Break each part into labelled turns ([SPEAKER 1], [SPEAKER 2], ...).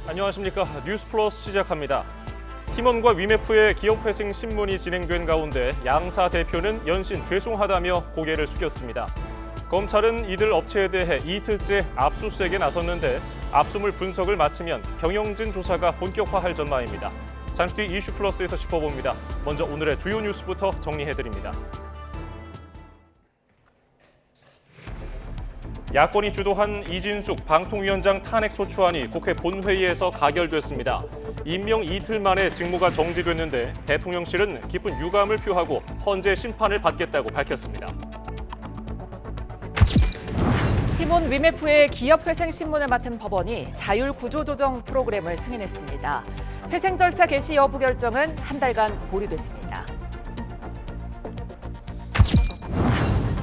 [SPEAKER 1] 안녕하십니까. 뉴스 플러스 시작합니다. 팀원과 위메프의 기업회생 신문이 진행된 가운데 양사 대표는 연신 죄송하다며 고개를 숙였습니다. 검찰은 이들 업체에 대해 이틀째 압수수색에 나섰는데 압수물 분석을 마치면 경영진 조사가 본격화할 전망입니다. 잠시 뒤 이슈 플러스에서 짚어봅니다. 먼저 오늘의 주요 뉴스부터 정리해드립니다. 야권이 주도한 이진숙 방통위원장 탄핵소추안이 국회 본회의에서 가결됐습니다. 임명 이틀 만에 직무가 정지됐는데 대통령실은 깊은 유감을 표하고 헌재 심판을 받겠다고 밝혔습니다.
[SPEAKER 2] 팀원 위메프의 기업회생 신문을 맡은 법원이 자율구조조정 프로그램을 승인했습니다. 회생 절차 개시 여부 결정은 한 달간 보류됐습니다.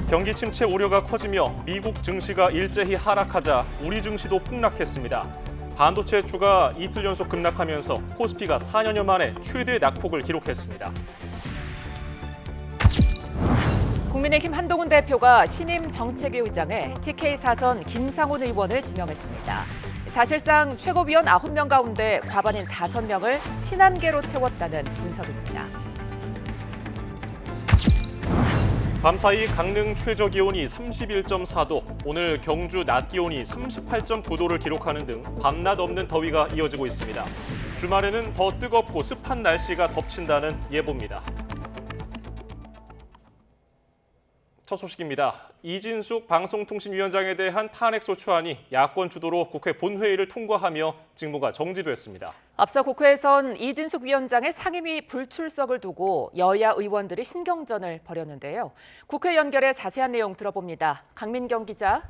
[SPEAKER 1] 경기 침체 우려가 커지며 미국 증시가 일제히 하락하자 우리 증시도 폭락했습니다. 반도체 주가 이틀 연속 급락하면서 코스피가 4년여 만에 최대 낙폭을 기록했습니다.
[SPEAKER 2] 국민의힘 한동훈 대표가 신임 정책위 의장에 TK 사선 김상훈 의원을 지명했습니다. 사실상 최고위원 9명 가운데 과반인 5명을 친한계로 채웠다는 분석입니다.
[SPEAKER 1] 밤사이 강릉 최저기온이 31.4도, 오늘 경주 낮 기온이 38.9도를 기록하는 등 밤낮 없는 더위가 이어지고 있습니다. 주말에는 더 뜨겁고 습한 날씨가 덮친다는 예보입니다. 첫 소식입니다. 이진숙 방송통신위원장에 대한 탄핵소추안이 야권 주도로 국회 본회의를 통과하며 직무가 정지됐습니다.
[SPEAKER 2] 앞서 국회에선 이진숙 위원장의 상임위 불출석을 두고 여야 의원들이 신경전을 벌였는데요. 국회 연결해 자세한 내용 들어봅니다. 강민경 기자.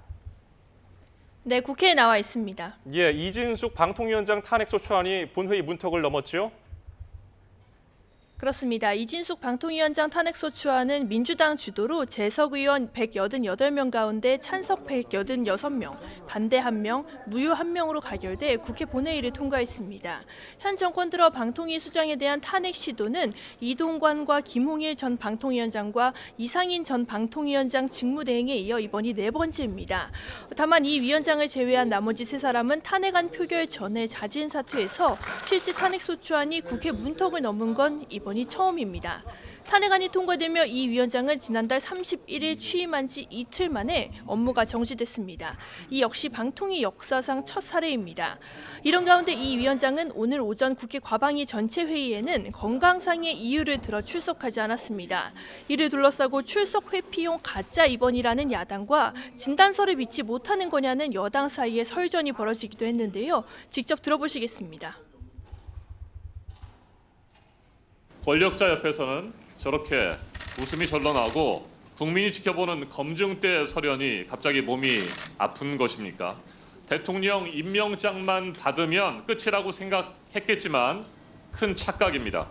[SPEAKER 3] 네, 국회에 나와 있습니다.
[SPEAKER 1] 예, 이진숙 방통위원장 탄핵소추안이 본회의 문턱을 넘었죠?
[SPEAKER 3] 그렇습니다. 이진숙 방통위원장 탄핵소추안은 민주당 주도로 재석 의원 188명 가운데 찬석 186명, 반대 1명, 무효 1명으로 가결돼 국회 본회의를 통과했습니다. 현 정권 들어 방통위 수장에 대한 탄핵 시도는 이동관과 김홍일 전 방통위원장과 이상인 전 방통위원장 직무대행에 이어 이번이 4번째입니다. 다만 이 위원장을 제외한 나머지 3사람은 탄핵안 표결 전에 자진 사퇴해서 실제 탄핵소추안이 국회 문턱을 넘은 건 이번이 처음입니다. 탄핵안이 통과되며 이 위원장은 지난달 31일 취임한 지 이틀 만에 업무가 정지됐습니다. 이 역시 방통위 역사상 첫 사례입니다. 이런 가운데 이 위원장은 오늘 오전 국회 과방위 전체 회의에는 건강상의 이유를 들어 출석하지 않았습니다. 이를 둘러싸고 출석 회피용 가짜 입원이라는 야당과 진단서를 믿지 못하는 거냐는 여당 사이에 설전이 벌어지기도 했는데요. 직접 들어보시겠습니다.
[SPEAKER 4] 권력자 옆에서는 저렇게 웃음이 절로 나고 국민이 지켜보는 검증대 설현이 갑자기 몸이 아픈 것입니까? 대통령 임명장만 받으면 끝이라고 생각했겠지만 큰 착각입니다.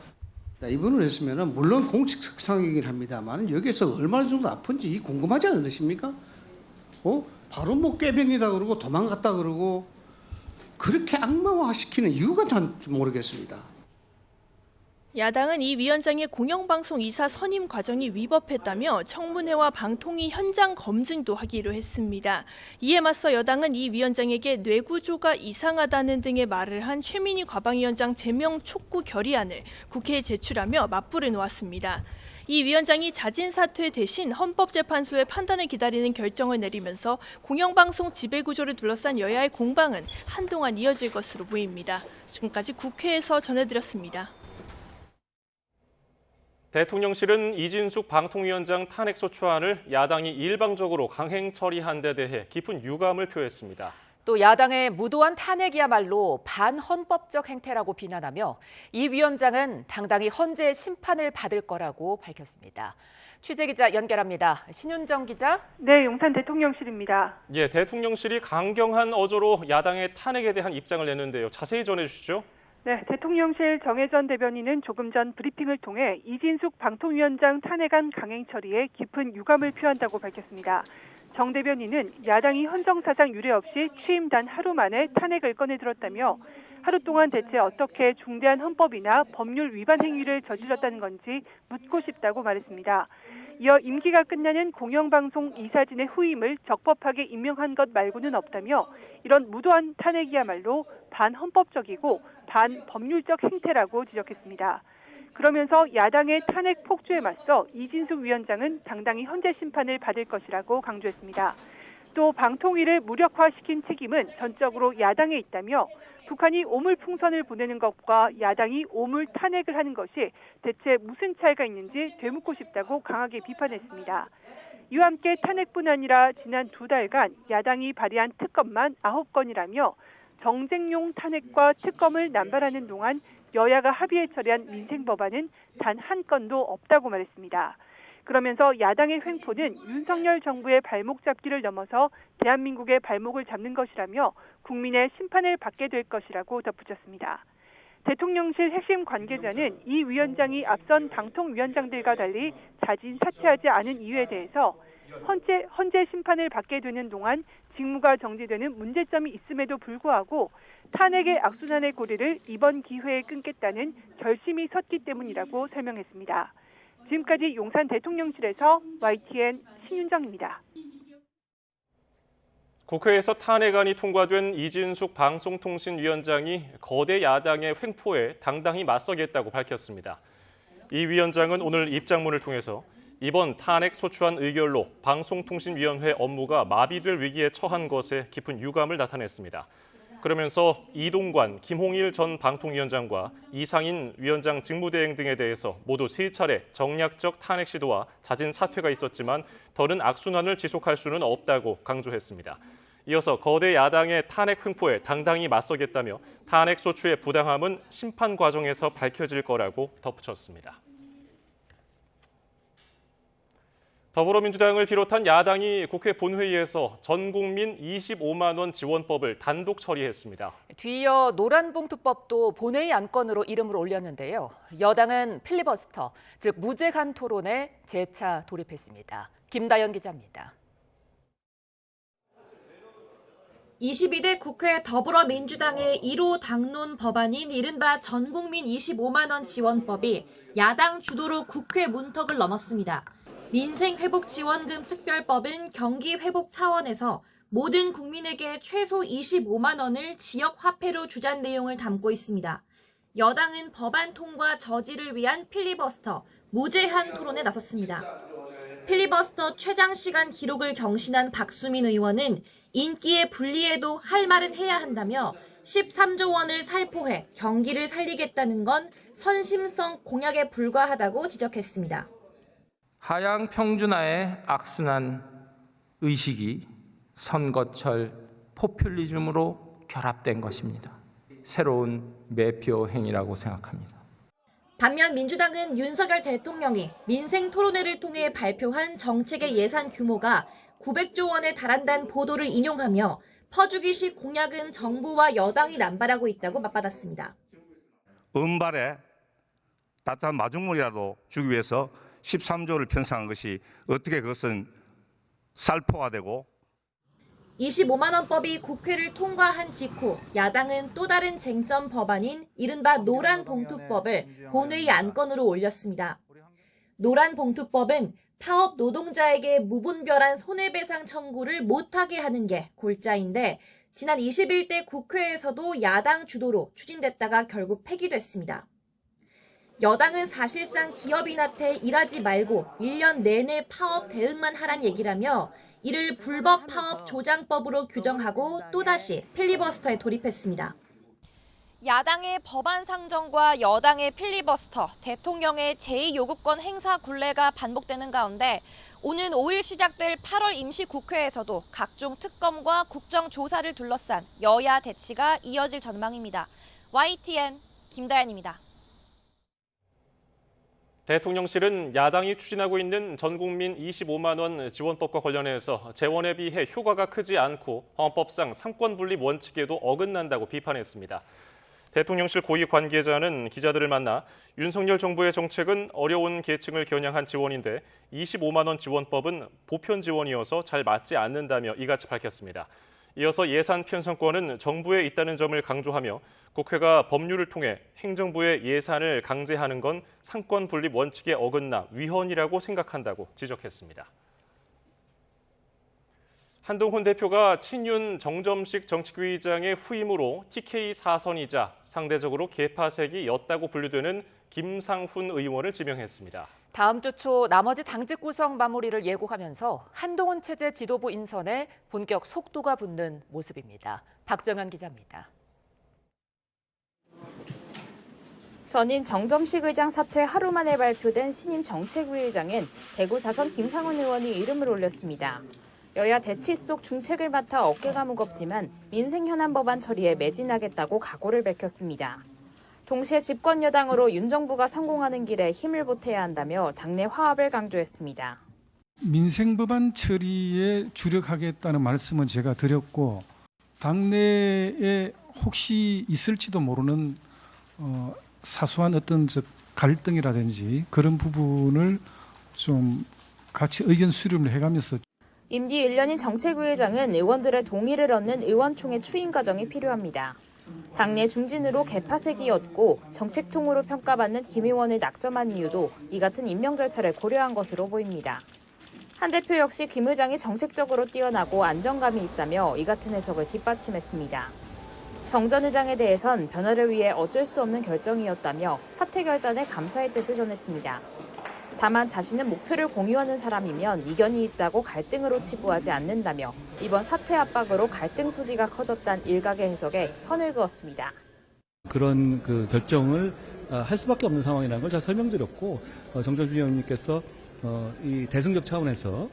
[SPEAKER 5] 입원을 했으면 물론 공식상이긴 합니다만 여기서 얼마나 정도 아픈지 궁금하지 않으십니까? 바로 뭐 꾀병이다 그러고 도망갔다 그러고 그렇게 악마화시키는 이유가 전 모르겠습니다.
[SPEAKER 3] 야당은 이 위원장의 공영방송 이사 선임 과정이 위법했다며 청문회와 방통위 현장 검증도 하기로 했습니다. 이에 맞서 여당은 이 위원장에게 뇌구조가 이상하다는 등의 말을 한 최민희 과방위원장 제명 촉구 결의안을 국회에 제출하며 맞불을 놓았습니다. 이 위원장이 자진 사퇴 대신 헌법재판소의 판단을 기다리는 결정을 내리면서 공영방송 지배구조를 둘러싼 여야의 공방은 한동안 이어질 것으로 보입니다. 지금까지 국회에서 전해드렸습니다.
[SPEAKER 1] 대통령실은 이진숙 방통위원장 탄핵소추안을 야당이 일방적으로 강행 처리한 데 대해 깊은 유감을 표했습니다.
[SPEAKER 2] 또 야당의 무도한 탄핵이야말로 반헌법적 행태라고 비난하며 이 위원장은 당당히 헌재의 심판을 받을 거라고 밝혔습니다. 취재기자 연결합니다. 신윤정 기자.
[SPEAKER 6] 네, 용산 대통령실입니다.
[SPEAKER 1] 예, 대통령실이 강경한 어조로 야당의 탄핵에 대한 입장을 냈는데요. 자세히 전해주시죠.
[SPEAKER 6] 네, 대통령실 정혜전 대변인은 조금 전 브리핑을 통해 이진숙 방통위원장 탄핵안 강행 처리에 깊은 유감을 표한다고 밝혔습니다. 정 대변인은 야당이 헌정사상 유례 없이 취임 단 하루 만에 탄핵을 꺼내들었다며 하루 동안 대체 어떻게 중대한 헌법이나 법률 위반 행위를 저질렀다는 건지 묻고 싶다고 말했습니다. 이어 임기가 끝나는 공영방송 이사진의 후임을 적법하게 임명한 것 말고는 없다며 이런 무도한 탄핵이야말로 반헌법적이고 반법률적 행태라고 지적했습니다. 그러면서 야당의 탄핵 폭주에 맞서 이진숙 위원장은 당당히 헌재 심판을 받을 것이라고 강조했습니다. 또 방통위를 무력화시킨 책임은 전적으로 야당에 있다며 북한이 오물풍선을 보내는 것과 야당이 오물 탄핵을 하는 것이 대체 무슨 차이가 있는지 되묻고 싶다고 강하게 비판했습니다. 이와 함께 탄핵뿐 아니라 지난 2달간 야당이 발의한 특검만 9건이라며 정쟁용 탄핵과 특검을 남발하는 동안 여야가 합의해 처리한 민생 법안은 단 한 건도 없다고 말했습니다. 그러면서 야당의 횡포는 윤석열 정부의 발목 잡기를 넘어서 대한민국의 발목을 잡는 것이라며 국민의 심판을 받게 될 것이라고 덧붙였습니다. 대통령실 핵심 관계자는 이 위원장이 앞선 방통위원장들과 달리 자진 사퇴하지 않은 이유에 대해서 헌재 심판을 받게 되는 동안 직무가 정지되는 문제점이 있음에도 불구하고 탄핵의 악순환의 고리를 이번 기회에 끊겠다는 결심이 섰기 때문이라고 설명했습니다. 지금까지 용산 대통령실에서 YTN 신윤정입니다.
[SPEAKER 1] 국회에서 탄핵안이 통과된 이진숙 방송통신위원장이 거대 야당의 횡포에 당당히 맞서겠다고 밝혔습니다. 이 위원장은 오늘 입장문을 통해서 이번 탄핵 소추안 의결로 방송통신위원회 업무가 마비될 위기에 처한 것에 깊은 유감을 나타냈습니다. 그러면서 이동관, 김홍일 전 방통위원장과 이상인 위원장 직무대행 등에 대해서 모두 3차례 정략적 탄핵 시도와 자진 사퇴가 있었지만 더는 악순환을 지속할 수는 없다고 강조했습니다. 이어서 거대 야당의 탄핵 횡포에 당당히 맞서겠다며 탄핵 소추의 부당함은 심판 과정에서 밝혀질 거라고 덧붙였습니다. 더불어민주당을 비롯한 야당이 국회 본회의에서 전국민 25만 원 지원법을 단독 처리했습니다.
[SPEAKER 2] 뒤이어 노란봉투법도 본회의 안건으로 이름을 올렸는데요. 여당은 필리버스터, 즉 무제한 토론에 재차 돌입했습니다. 김다연 기자입니다.
[SPEAKER 7] 22대 국회 더불어민주당의 1호 당론 법안인 이른바 전국민 25만 원 지원법이 야당 주도로 국회 문턱을 넘었습니다. 민생회복지원금 특별법은 경기 회복 차원에서 모든 국민에게 최소 25만 원을 지역 화폐로 주자는 내용을 담고 있습니다. 여당은 법안 통과 저지를 위한 필리버스터, 무제한 토론에 나섰습니다. 필리버스터 최장 시간 기록을 경신한 박수민 의원은 인기에 불리해도 할 말은 해야 한다며 13조 원을 살포해 경기를 살리겠다는 건 선심성 공약에 불과하다고 지적했습니다.
[SPEAKER 8] 하향 평준화의 악순환 의식이 선거철 포퓰리즘으로 결합된 것입니다. 새로운 매표 행위라고 생각합니다.
[SPEAKER 7] 반면 민주당은 윤석열 대통령이 민생 토론회를 통해 발표한 정책의 예산 규모가 900조 원에 달한다는 보도를 인용하며 퍼주기식 공약은 정부와 여당이 남발하고 있다고 맞받았습니다.
[SPEAKER 9] 은발에 따뜻한 마중물이라도 주기 위해서 13조를 편성한 것이 어떻게 그것은 살포화되고
[SPEAKER 7] 25만 원법이 국회를 통과한 직후 야당은 또 다른 쟁점 법안인 이른바 노란봉투법을 본회의 안건으로 올렸습니다. 노란봉투법은 파업 노동자에게 무분별한 손해배상 청구를 못하게 하는 게 골자인데 지난 21대 국회에서도 야당 주도로 추진됐다가 결국 폐기됐습니다. 여당은 사실상 기업인한테 일하지 말고 1년 내내 파업 대응만 하란 얘기라며 이를 불법 파업 조장법으로 규정하고 또다시 필리버스터에 돌입했습니다.
[SPEAKER 10] 야당의 법안 상정과 여당의 필리버스터, 대통령의 제2요구권 행사 굴레가 반복되는 가운데 오는 5일 시작될 8월 임시국회에서도 각종 특검과 국정조사를 둘러싼 여야 대치가 이어질 전망입니다. YTN 김다연입니다.
[SPEAKER 1] 대통령실은 야당이 추진하고 있는 전국민 25만 원 지원법과 관련해서 재원에 비해 효과가 크지 않고 헌법상 삼권분립 원칙에도 어긋난다고 비판했습니다. 대통령실 고위 관계자는 기자들을 만나 윤석열 정부의 정책은 어려운 계층을 겨냥한 지원인데 25만 원 지원법은 보편 지원이어서 잘 맞지 않는다며 이같이 밝혔습니다. 이어서 예산 편성권은 정부에 있다는 점을 강조하며 국회가 법률을 통해 행정부의 예산을 강제하는 건 상권 분립 원칙에 어긋나 위헌이라고 생각한다고 지적했습니다. 한동훈 대표가 친윤 정점식 정책위의장의 후임으로 TK 사선이자 상대적으로 개파색이 였다고 분류되는 김상훈 의원을 지명했습니다.
[SPEAKER 2] 다음 주 초 나머지 당직 구성 마무리를 예고하면서 한동훈 체제 지도부 인선에 본격 속도가 붙는 모습입니다. 박정현 기자입니다.
[SPEAKER 11] 전임 정점식 의장 사퇴 하루 만에 발표된 신임 정책위의장엔 대구 4선 김상훈 의원이 이름을 올렸습니다. 여야 대치 속 중책을 맡아 어깨가 무겁지만 민생 현안 법안 처리에 매진하겠다고 각오를 밝혔습니다. 동시에 집권 여당으로 윤 정부가 성공하는 길에 힘을 보태야 한다며 당내 화합을 강조했습니다.
[SPEAKER 12] 민생 법안 처리에 주력하겠다는 말씀은 제가 드렸고 당내에 혹시 있을지도 모르는 사소한 어떤 갈등이라든지 그런 부분을 좀 같이 의견 수렴을 해가면서
[SPEAKER 11] 임기 1년인 정책위의장은 의원들의 동의를 얻는 의원총회 추인 과정이 필요합니다. 당내 중진으로 개파색이었고 정책통으로 평가받는 김 의원을 낙점한 이유도 이 같은 임명 절차를 고려한 것으로 보입니다. 한 대표 역시 김 의장이 정책적으로 뛰어나고 안정감이 있다며 이 같은 해석을 뒷받침했습니다. 정 전 의장에 대해선 변화를 위해 어쩔 수 없는 결정이었다며 사퇴 결단에 감사의 뜻을 전했습니다. 다만 자신은 목표를 공유하는 사람이면 이견이 있다고 갈등으로 치부하지 않는다며 이번 사퇴 압박으로 갈등 소지가 커졌다는 일각의 해석에 선을 그었습니다.
[SPEAKER 13] 그런 결정을 할 수밖에 없는 상황이라는 걸 제가 설명드렸고 정점식 위원님께서 이 대승적 차원에서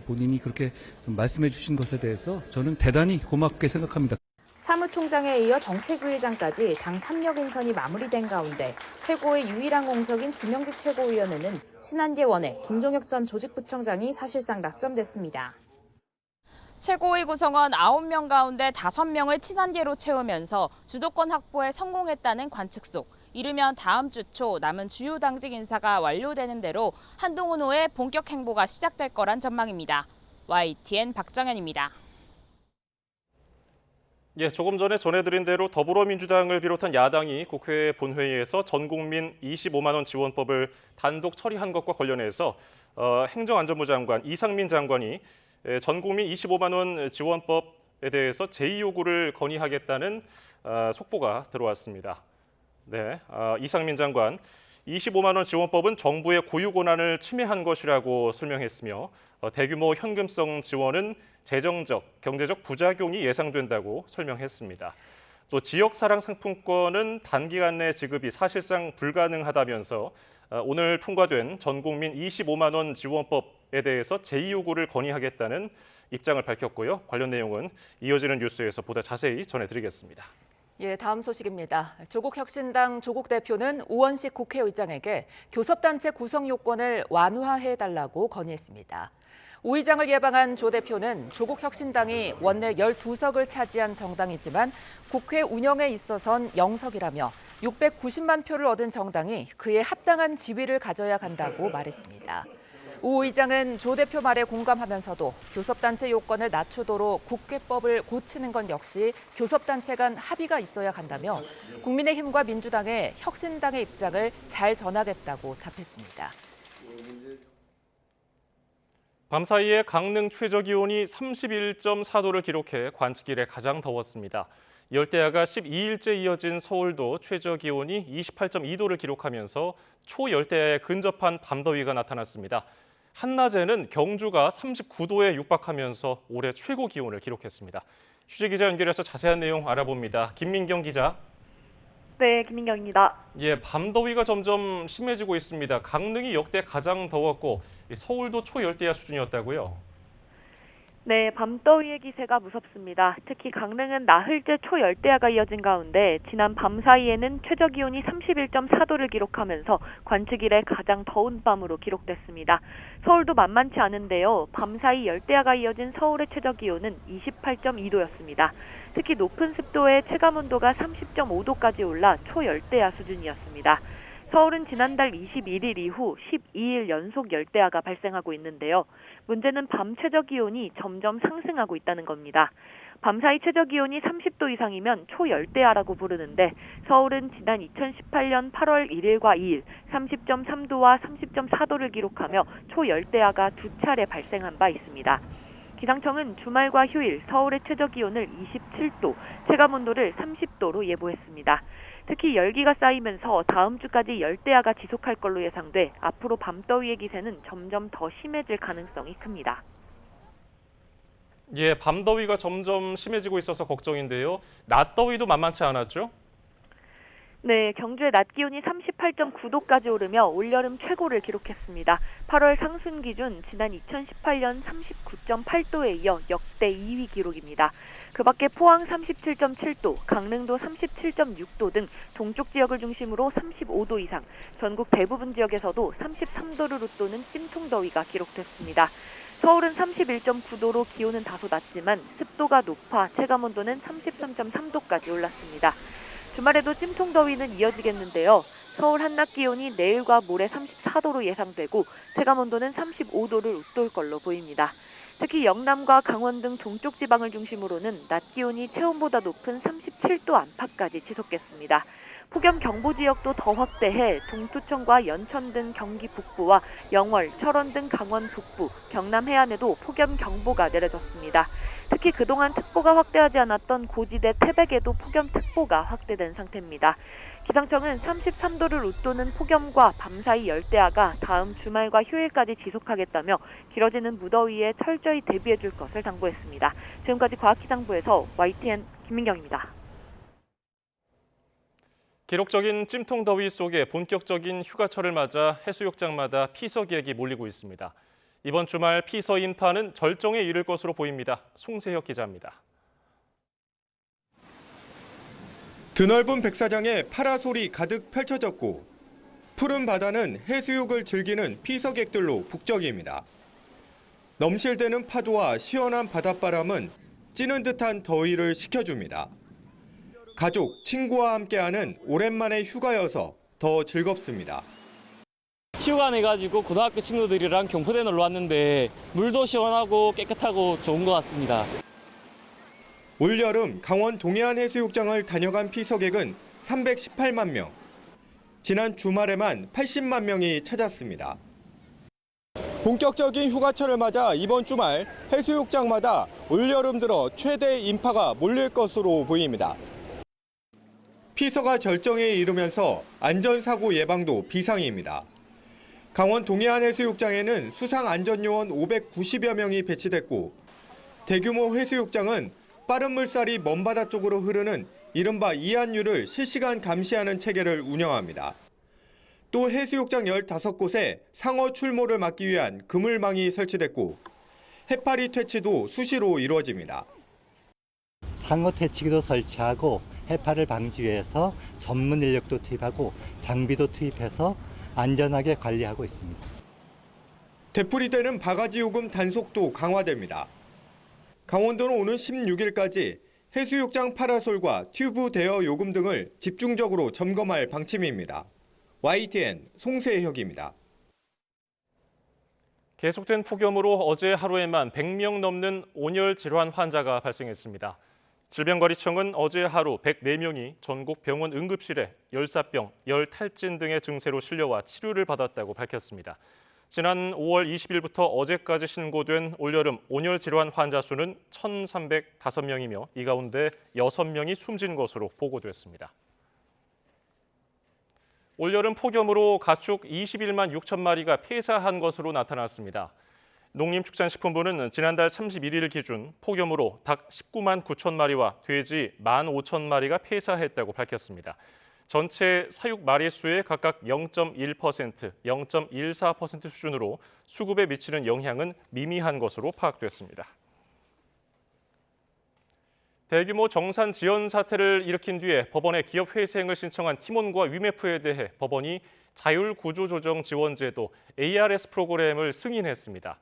[SPEAKER 13] 본인이 그렇게 말씀해 주신 것에 대해서 저는 대단히 고맙게 생각합니다.
[SPEAKER 11] 사무총장에 이어 정책위의장까지 당 3력 인선이 마무리된 가운데 최고의 유일한 공석인 지명직 최고위원회는 친한계 원내 김종혁 전 조직부총장이 사실상 낙점됐습니다.
[SPEAKER 10] 최고위 구성원 9명 가운데 5명을 친한계로 채우면서 주도권 확보에 성공했다는 관측 속 이르면 다음 주 초 남은 주요 당직 인사가 완료되는 대로 한동훈 후의 본격 행보가 시작될 거란 전망입니다. YTN 박정현입니다.
[SPEAKER 1] 예, 조금 전에 전해드린 대로 더불어민주당을 비롯한 야당이 국회 본회의에서 전국민 25만 원 지원법을 단독 처리한 것과 관련해서 행정안전부 장관 이상민 장관이 전국민 25만 원 지원법에 대해서 제의 요구를 건의하겠다는 속보가 들어왔습니다. 네, 이상민 장관 25만 원 지원법은 정부의 고유 권한을 침해한 것이라고 설명했으며 대규모 현금성 지원은 재정적, 경제적 부작용이 예상된다고 설명했습니다. 또 지역사랑 상품권은 단기간 내 지급이 사실상 불가능하다면서 오늘 통과된 전국민 25만 원 지원법에 대해서 제의 요구를 건의하겠다는 입장을 밝혔고요. 관련 내용은 이어지는 뉴스에서 보다 자세히 전해드리겠습니다.
[SPEAKER 2] 예, 다음 소식입니다. 조국혁신당 조국 대표는 우원식 국회의장에게 교섭단체 구성 요건을 완화해달라고 건의했습니다. 오 의장을 예방한 조 대표는 조국혁신당이 원내 12석을 차지한 정당이지만 국회 운영에 있어선 0석이라며 690만 표를 얻은 정당이 그에 합당한 지위를 가져야 한다고 말했습니다. 오 의장은 조 대표 말에 공감하면서도 교섭단체 요건을 낮추도록 국회법을 고치는 건 역시 교섭단체 간 합의가 있어야 한다며 국민의힘과 민주당의 혁신당의 입장을 잘 전하겠다고 답했습니다.
[SPEAKER 1] 밤사이에 강릉 최저기온이 31.4도를 기록해 관측 이래 가장 더웠습니다. 열대야가 12일째 이어진 서울도 최저기온이 28.2도를 기록하면서 초열대야에 근접한 밤더위가 나타났습니다. 한낮에는 경주가 39도에 육박하면서 올해 최고 기온을 기록했습니다. 취재기자 연결해서 자세한 내용 알아봅니다. 김민경 기자.
[SPEAKER 6] 네, 김민경입니다.
[SPEAKER 1] 예, 밤더위가 점점 심해지고 있습니다. 강릉이 역대 가장 더웠고 서울도 초열대야 수준이었다고요?
[SPEAKER 6] 네, 밤더위의 기세가 무섭습니다. 특히 강릉은 나흘째 초열대야가 이어진 가운데 지난 밤 사이에는 최저기온이 31.4도를 기록하면서 관측 이래 가장 더운 밤으로 기록됐습니다. 서울도 만만치 않은데요. 밤 사이 열대야가 이어진 서울의 최저기온은 28.2도였습니다. 특히 높은 습도에 체감온도가 30.5도까지 올라 초열대야 수준이었습니다. 서울은 지난달 21일 이후 12일 연속 열대야가 발생하고 있는데요. 문제는 밤 최저기온이 점점 상승하고 있다는 겁니다. 밤사이 최저기온이 30도 이상이면 초열대야라고 부르는데 서울은 지난 2018년 8월 1일과 2일 30.3도와 30.4도를 기록하며 초열대야가 두 차례 발생한 바 있습니다. 기상청은 주말과 휴일 서울의 최저기온을 27도, 체감온도를 30도로 예보했습니다. 특히 열기가 쌓이면서 다음 주까지 열대야가 지속할 걸로 예상돼 앞으로 밤더위의 기세는 점점 더 심해질 가능성이 큽니다.
[SPEAKER 1] 예, 밤더위가 점점 심해지고 있어서 걱정인데요. 낮더위도 만만치 않았죠?
[SPEAKER 6] 네, 경주의 낮 기온이 38.9도까지 오르며 올여름 최고를 기록했습니다. 8월 상순 기준 지난 2018년 39.8도에 이어 역대 2위 기록입니다. 그 밖에 포항 37.7도, 강릉도 37.6도 등 동쪽 지역을 중심으로 35도 이상, 전국 대부분 지역에서도 33도를 웃도는 찜통더위가 기록됐습니다. 서울은 31.9도로 기온은 다소 낮지만 습도가 높아 체감온도는 33.3도까지 올랐습니다. 주말에도 찜통더위는 이어지겠는데요. 서울 한낮 기온이 내일과 모레 34도로 예상되고 체감온도는 35도를 웃돌 걸로 보입니다. 특히 영남과 강원 등 동쪽 지방을 중심으로는 낮 기온이 체온보다 높은 37도 안팎까지 지속됐습니다. 폭염 경보 지역도 더 확대해 동두천과 연천 등 경기 북부와 영월, 철원 등 강원 북부, 경남 해안에도 폭염 경보가 내려졌습니다. 특히 그동안 특보가 확대하지 않았던 고지대 태백에도 폭염특보가 확대된 상태입니다. 기상청은 33도를 웃도는 폭염과 밤사이 열대야가 다음 주말과 휴일까지 지속하겠다며 길어지는 무더위에 철저히 대비해 줄 것을 당부했습니다. 지금까지 과학기상부에서 YTN 김민경입니다.
[SPEAKER 1] 기록적인 찜통더위 속에 본격적인 휴가철을 맞아 해수욕장마다 피서객이 몰리고 있습니다. 이번 주말 피서 인파는 절정에 이를 것으로 보입니다. 송세혁 기자입니다.
[SPEAKER 14] 드넓은 백사장에 파라솔이 가득 펼쳐졌고 푸른 바다는 해수욕을 즐기는 피서객들로 북적입니다. 넘실대는 파도와 시원한 바닷바람은 찌는 듯한 더위를 식혀줍니다. 가족, 친구와 함께하는 오랜만의 휴가여서 더 즐겁습니다.
[SPEAKER 15] 휴가 내가지고 고등학교 친구들이랑 경포대 놀러 왔는데 물도 시원하고 깨끗하고 좋은 것 같습니다.
[SPEAKER 14] 올여름 강원 동해안 해수욕장을 다녀간 피서객은 318만 명. 지난 주말에만 80만 명이 찾았습니다. 본격적인 휴가철을 맞아 이번 주말 해수욕장마다 올여름 들어 최대 인파가 몰릴 것으로 보입니다. 피서가 절정에 이르면서 안전사고 예방도 비상입니다. 강원 동해안 해수욕장에는 수상안전요원 590여 명이 배치됐고 대규모 해수욕장은 빠른 물살이 먼바다 쪽으로 흐르는 이른바 이안류를 실시간 감시하는 체계를 운영합니다. 또 해수욕장 15곳에 상어 출몰을 막기 위한 그물망이 설치됐고 해파리 퇴치도 수시로 이루어집니다.
[SPEAKER 16] 상어 퇴치기도 설치하고 해파를 방지 위해서 전문 인력도 투입하고 장비도 투입해서 안전하게 관리하고 있습니다.
[SPEAKER 14] 되풀이되는 바가지 요금 단속도 강화됩니다. 강원도는 오는 16일까지 해수욕장 파라솔과 튜브 대여 요금 등을 집중적으로 점검할 방침입니다. YTN 송세혁입니다.
[SPEAKER 1] 계속된 폭염으로 어제 하루에만 100명 넘는 온열 질환 환자가 발생했습니다. 질병관리청은 어제 하루 104명이 전국 병원 응급실에 열사병, 열탈진 등의 증세로 실려와 치료를 받았다고 밝혔습니다. 지난 5월 20일부터 어제까지 신고된 올여름 온열 질환 환자 수는 1,305명이며 이 가운데 6명이 숨진 것으로 보고됐습니다. 올여름 폭염으로 가축 21만 6천 마리가 폐사한 것으로 나타났습니다. 농림축산식품부는 지난달 31일 기준 폭염으로 닭 19만 9천 마리와 돼지 1만 5천 마리가 폐사했다고 밝혔습니다. 전체 사육 마리수의 각각 0.1%, 0.14% 수준으로 수급에 미치는 영향은 미미한 것으로 파악됐습니다. 대규모 정산 지연 사태를 일으킨 뒤에 법원에 기업 회생을 신청한 팀원과 위메프에 대해 법원이 자율구조조정지원제도 ARS 프로그램을 승인했습니다.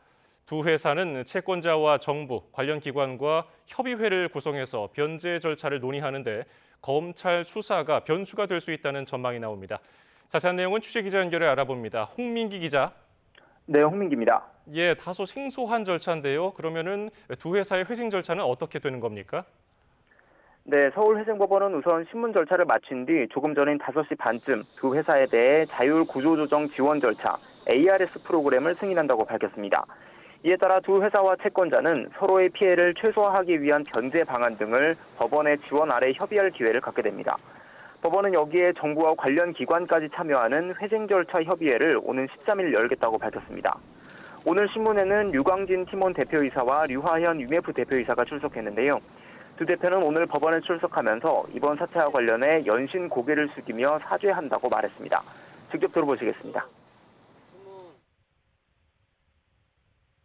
[SPEAKER 1] 두 회사는 채권자와 정부, 관련 기관과 협의회를 구성해서 변제 절차를 논의하는데 검찰 수사가 변수가 될 수 있다는 전망이 나옵니다. 자세한 내용은 취재기자 연결해 알아봅니다. 홍민기 기자.
[SPEAKER 17] 네, 홍민기입니다.
[SPEAKER 1] 예, 다소 생소한 절차인데요. 그러면은 두 회사의 회생 절차는 어떻게 되는 겁니까?
[SPEAKER 17] 네, 서울회생법원은 우선 신문 절차를 마친 뒤 조금 전인 5시 반쯤 두 회사에 대해 자율 구조조정 지원 절차 ARS 프로그램을 승인한다고 밝혔습니다. 이에 따라 두 회사와 채권자는 서로의 피해를 최소화하기 위한 변제 방안 등을 법원의 지원 아래 협의할 기회를 갖게 됩니다. 법원은 여기에 정부와 관련 기관까지 참여하는 회생 절차 협의회를 오는 13일 열겠다고 밝혔습니다. 오늘 신문에는 류광진 팀원 대표이사와 류하현 위메프 대표이사가 출석했는데요. 두 대표는 오늘 법원에 출석하면서 이번 사태와 관련해 연신 고개를 숙이며 사죄한다고 말했습니다. 직접 들어보시겠습니다.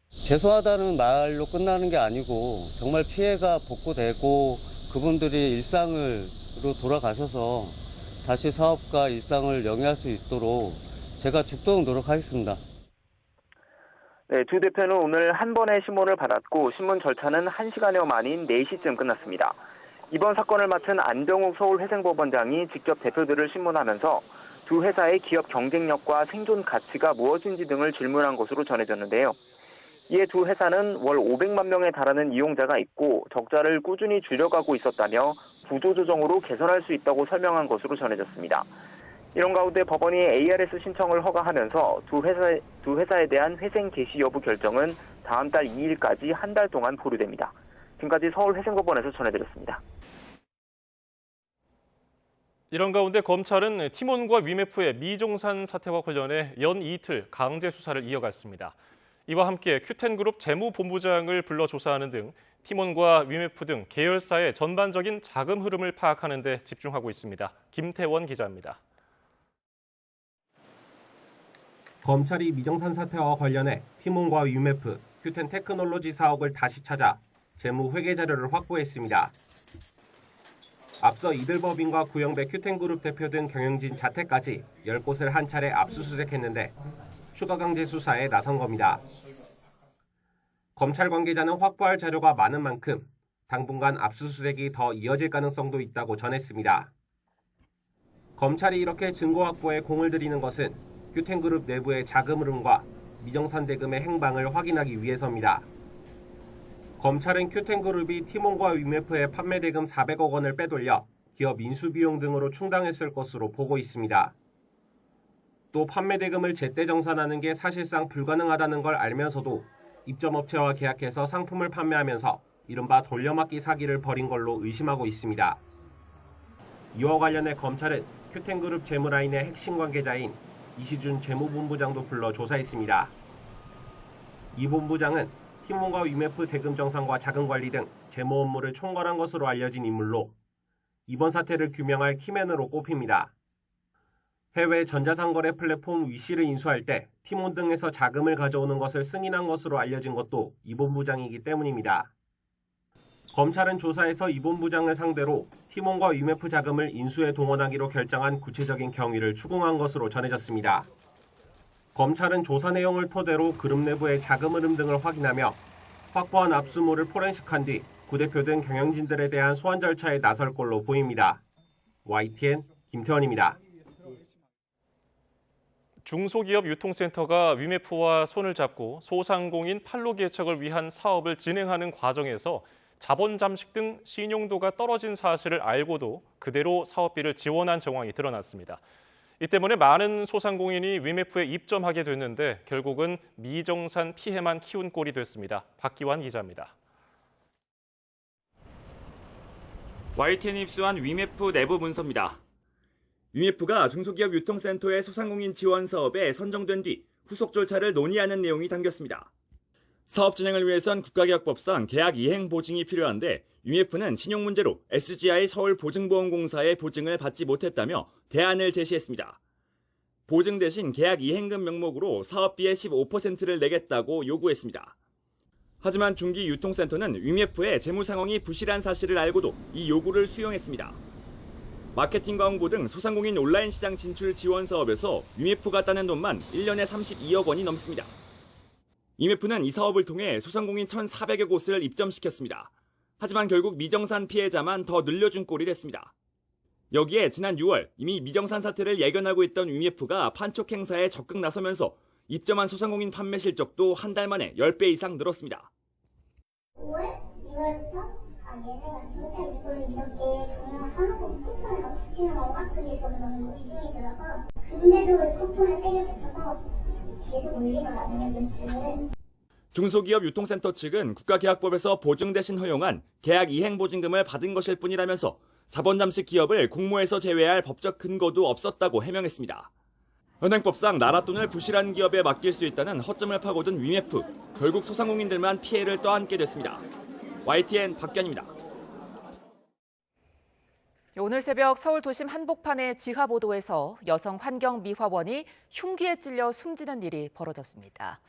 [SPEAKER 18] 죄송하다는 말로 끝나는 게 아니고 정말 피해가 복구되고 그분들이 일상으로 돌아가셔서 다시 사업과 일상을 영위할 수 있도록 제가 죽도록 노력하겠습니다.
[SPEAKER 17] 네, 두 대표는 오늘 한 번의 신문을 받았고 신문 절차는 1시간여 만인 4시쯤 끝났습니다. 이번 사건을 맡은 안병욱 서울회생법원장이 직접 대표들을 신문하면서 두 회사의 기업 경쟁력과 생존 가치가 무엇인지 등을 질문한 것으로 전해졌는데요. 이에 두 회사는 월 500만 명에 달하는 이용자가 있고 적자를 꾸준히 줄여가고 있었다며 구조조정으로 개선할 수 있다고 설명한 것으로 전해졌습니다. 이런 가운데 법원이 ARS 신청을 허가하면서 두 회사에 대한 회생 개시 여부 결정은 다음 달 2일까지 한 달 동안 보류됩니다. 지금까지 서울회생법원에서 전해드렸습니다.
[SPEAKER 1] 이런 가운데 검찰은 팀원과 위메프의 미정산 사태와 관련해 연 이틀 강제 수사를 이어갔습니다. 이와 함께 큐텐그룹 재무본부장을 불러 조사하는 등 팀원과 위메프 등 계열사의 전반적인 자금 흐름을 파악하는 데 집중하고 있습니다. 김태원 기자입니다.
[SPEAKER 19] 검찰이 미정산 사태와 관련해 팀원과 위메프, 큐텐테크놀로지 사옥을 다시 찾아 재무 회계 자료를 확보했습니다. 앞서 이들법인과 구영배 큐텐그룹 대표 등 경영진 자택까지 10곳을 한 차례 압수수색했는데 추가 강제 수사에 나선 겁니다. 검찰 관계자는 확보할 자료가 많은 만큼 당분간 압수수색이 더 이어질 가능성도 있다고 전했습니다. 검찰이 이렇게 증거 확보에 공을 들이는 것은 큐텐그룹 내부의 자금 흐름과 미정산 대금의 행방을 확인하기 위해서입니다. 검찰은 큐텐그룹이 팀원과 위메프의 판매 대금 400억 원을 빼돌려 기업 인수비용 등으로 충당했을 것으로 보고 있습니다. 또 판매 대금을 제때 정산하는 게 사실상 불가능하다는 걸 알면서도 입점업체와 계약해서 상품을 판매하면서 이른바 돌려막기 사기를 벌인 걸로 의심하고 있습니다. 이와 관련해 검찰은 큐텐그룹 재무라인의 핵심 관계자인 이시준 재무본부장도 불러 조사했습니다. 이 본부장은 팀원과 위메프 대금 정산과 자금 관리 등 재무 업무를 총괄한 것으로 알려진 인물로 이번 사태를 규명할 키맨으로 꼽힙니다. 해외 전자상거래 플랫폼 위시를 인수할 때 팀원 등에서 자금을 가져오는 것을 승인한 것으로 알려진 것도 이 본부장이기 때문입니다. 검찰은 조사에서 이 본부장을 상대로 팀원과 위메프 자금을 인수에 동원하기로 결정한 구체적인 경위를 추궁한 것으로 전해졌습니다. 검찰은 조사 내용을 토대로 그룹 내부의 자금 흐름 등을 확인하며 확보한 압수물을 포렌식한 뒤 구대표 등 경영진들에 대한 소환 절차에 나설 걸로 보입니다. YTN 김태원입니다.
[SPEAKER 1] 중소기업 유통센터가 위메프와 손을 잡고 소상공인 판로 개척을 위한 사업을 진행하는 과정에서 자본 잠식 등 신용도가 떨어진 사실을 알고도 그대로 사업비를 지원한 정황이 드러났습니다. 이 때문에 많은 소상공인이 위메프에 입점하게 됐는데 결국은 미정산 피해만 키운 꼴이 됐습니다. 박기환 기자입니다.
[SPEAKER 20] YTN이 입수한 위메프 내부 문서입니다. 위메프가 중소기업 유통센터의 소상공인 지원 사업에 선정된 뒤 후속 절차를 논의하는 내용이 담겼습니다. 사업 진행을 위해선 국가계약법상 계약 이행 보증이 필요한데 위메프는 신용 문제로 SGI 서울보증보험공사의 보증을 받지 못했다며 대안을 제시했습니다. 보증 대신 계약 이행금 명목으로 사업비의 15%를 내겠다고 요구했습니다. 하지만 중기유통센터는 위메프의 재무 상황이 부실한 사실을 알고도 이 요구를 수용했습니다. 마케팅과 홍보 등 소상공인 온라인 시장 진출 지원 사업에서 위메프가 따낸 돈만 1년에 32억 원이 넘습니다. 위메프는 이 사업을 통해 소상공인 1,400여 곳을 입점시켰습니다. 하지만 결국 미정산 피해자만 더 늘려준 꼴이 됐습니다. 여기에 지난 6월 이미 미정산 사태를 예견하고 있던 위메프가 판촉 행사에 적극 나서면서 입점한 소상공인 판매 실적도 한 달 만에 10배 이상 늘었습니다.
[SPEAKER 21] 5월? 6월부터? 얘네가 진짜 이걸 이렇게 종영을 하고 쿠폰을 막 붙이는 건가? 그게 저도 너무 의심이 들어서 근데도 쿠폰을 세게 붙여서 계속 올리더라고요, 매출을.
[SPEAKER 20] 중소기업 유통센터 측은 국가계약법에서 보증 대신 허용한 계약 이행 보증금을 받은 것일 뿐이라면서 자본 잠식 기업을 공모에서 제외할 법적 근거도 없었다고 해명했습니다. 현행법상 나라 돈을 부실한 기업에 맡길 수 있다는 허점을 파고든 위메프, 결국 소상공인들만 피해를 떠안게 됐습니다. YTN 박견입니다.
[SPEAKER 2] 오늘 새벽 서울 도심 한복판의 지하보도에서 여성 환경미화원이 흉기에 찔려 숨지는 일이 벌어졌습니다.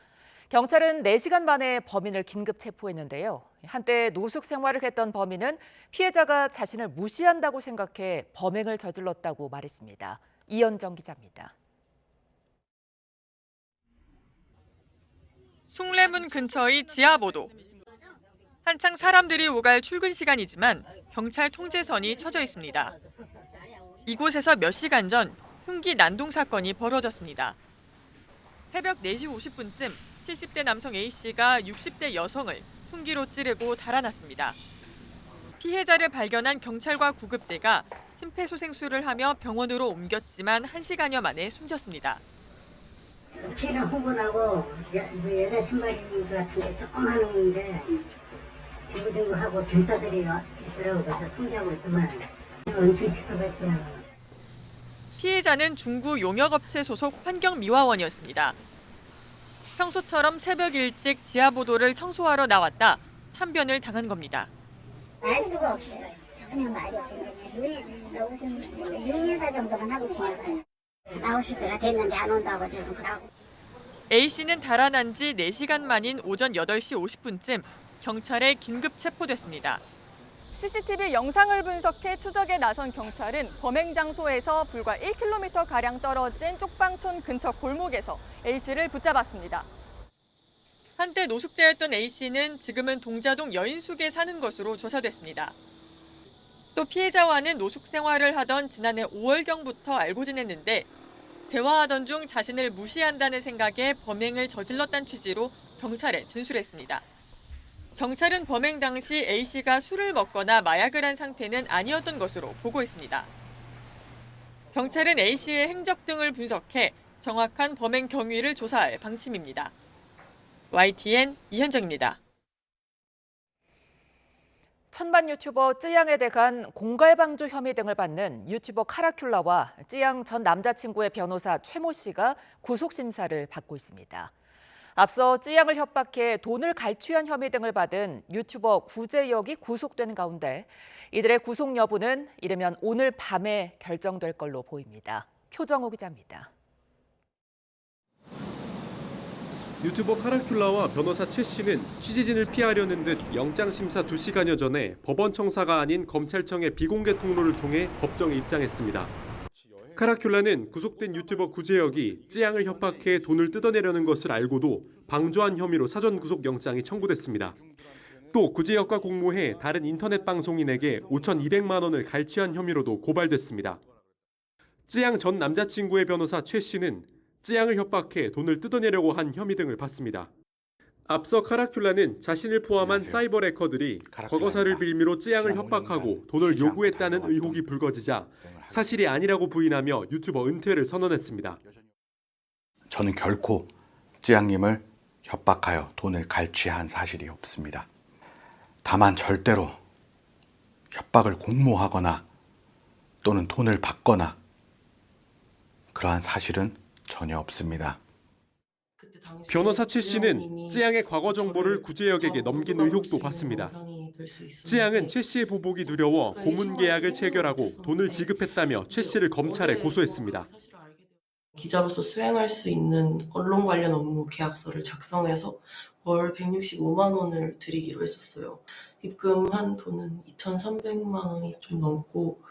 [SPEAKER 2] 경찰은 4시간 만에 범인을 긴급 체포했는데요. 한때 노숙 생활을 했던 범인은 피해자가 자신을 무시한다고 생각해 범행을 저질렀다고 말했습니다. 이현정 기자입니다.
[SPEAKER 22] 숭례문 근처의 지하보도. 한창 사람들이 오갈 출근 시간이지만 경찰 통제선이 쳐져 있습니다. 이곳에서 몇 시간 전 흉기 난동 사건이 벌어졌습니다. 새벽 4시 50분쯤 70대 남성 A씨가 60대 여성을 흉기로 찌르고 달아났습니다. 피해자를 발견한 경찰과 구급대가 심폐소생술을 하며 병원으로 옮겼지만 1시간여 만에 숨졌습니다.
[SPEAKER 23] 피해는 흥분하고 여자 신발 같은 게 조금 하는데 뒹굴뒹굴하고 경찰들이 있더라고. 그래서 통제하고 있더만 엄청 시끄럽더라고요.
[SPEAKER 22] 피해자는 중구 용역업체 소속 환경미화원이었습니다. 평소처럼 새벽 일찍 지하보도를 청소하러 나왔다 참변을 당한 겁니다.
[SPEAKER 21] 알 수가 없어요. 전혀 말이 없어요. 무슨 윤인사 정도만 하고 지나가요. 나오실 때가 됐는데 안 온다고 지금 그러고.
[SPEAKER 22] A씨는 달아난 지 4시간 만인 오전 8시 50분쯤 경찰에 긴급 체포됐습니다.
[SPEAKER 24] CCTV 영상을 분석해 추적에 나선 경찰은 범행 장소에서 불과 1km가량 떨어진 쪽방촌 근처 골목에서 A씨를 붙잡았습니다.
[SPEAKER 22] 한때 노숙자였던 A씨는 지금은 동자동 여인숙에 사는 것으로 조사됐습니다. 또 피해자와는 노숙 생활을 하던 지난해 5월경부터 알고 지냈는데 대화하던 중 자신을 무시한다는 생각에 범행을 저질렀다는 취지로 경찰에 진술했습니다. 경찰은 범행 당시 A씨가 술을 먹거나 마약을 한 상태는 아니었던 것으로 보고 있습니다. 경찰은 A씨의 행적 등을 분석해 정확한 범행 경위를 조사할 방침입니다. YTN 이현정입니다.
[SPEAKER 2] 천만 유튜버 쯔양에 대한 공갈방조 혐의 등을 받는 유튜버 카라큘라와 쯔양 전 남자친구의 변호사 최모 씨가 구속심사를 받고 있습니다. 앞서 쯔양을 협박해 돈을 갈취한 혐의 등을 받은 유튜버 구제혁이 구속된 가운데 이들의 구속 여부는 이르면 오늘 밤에 결정될 걸로 보입니다. 표정호 기자입니다.
[SPEAKER 25] 유튜버 카라큘라와 변호사 최 씨는 취재진을 피하려는 듯 영장심사 2시간여 전에 법원 청사가 아닌 검찰청의 비공개 통로를 통해 법정에 입장했습니다. 카라큘라는 구속된 유튜버 구제혁이 쯔양을 협박해 돈을 뜯어내려는 것을 알고도 방조한 혐의로 사전 구속 영장이 청구됐습니다. 또 구제혁과 공모해 다른 인터넷 방송인에게 5,200만 원을 갈취한 혐의로도 고발됐습니다. 쯔양 전 남자친구의 변호사 최 씨는 쯔양을 협박해 돈을 뜯어내려고 한 혐의 등을 받습니다. 앞서 카라큘라는 자신을 포함한 사이버 해커들이 과거사를 빌미로 쯔양을 협박하고 돈을 요구했다는 의혹이 불거지자 사실이 아니라고 부인하며 유튜버 은퇴를 선언했습니다.
[SPEAKER 26] 저는 결코 쯔양님을 협박하여 돈을 갈취한 사실이 없습니다. 다만 절대로 협박을 공모하거나 또는 돈을 받거나 그러한 사실은 전혀 없습니다.
[SPEAKER 25] 변호사 최 씨는 쯔양의 과거 정보를 구제혁에게 넘긴 의혹도 받습니다. 쯔양은 최 씨의 보복이 두려워 고문 계약을 체결하고 돈을 지급했다며 최 씨를 검찰에 고소했습니다.
[SPEAKER 27] 기자로서 수행할 수 있는 언론 관련 업무 계약서를 작성해서 월 165만 원을 드리기로 했었어요. 입금한 돈은 2,300만 원이 좀 넘고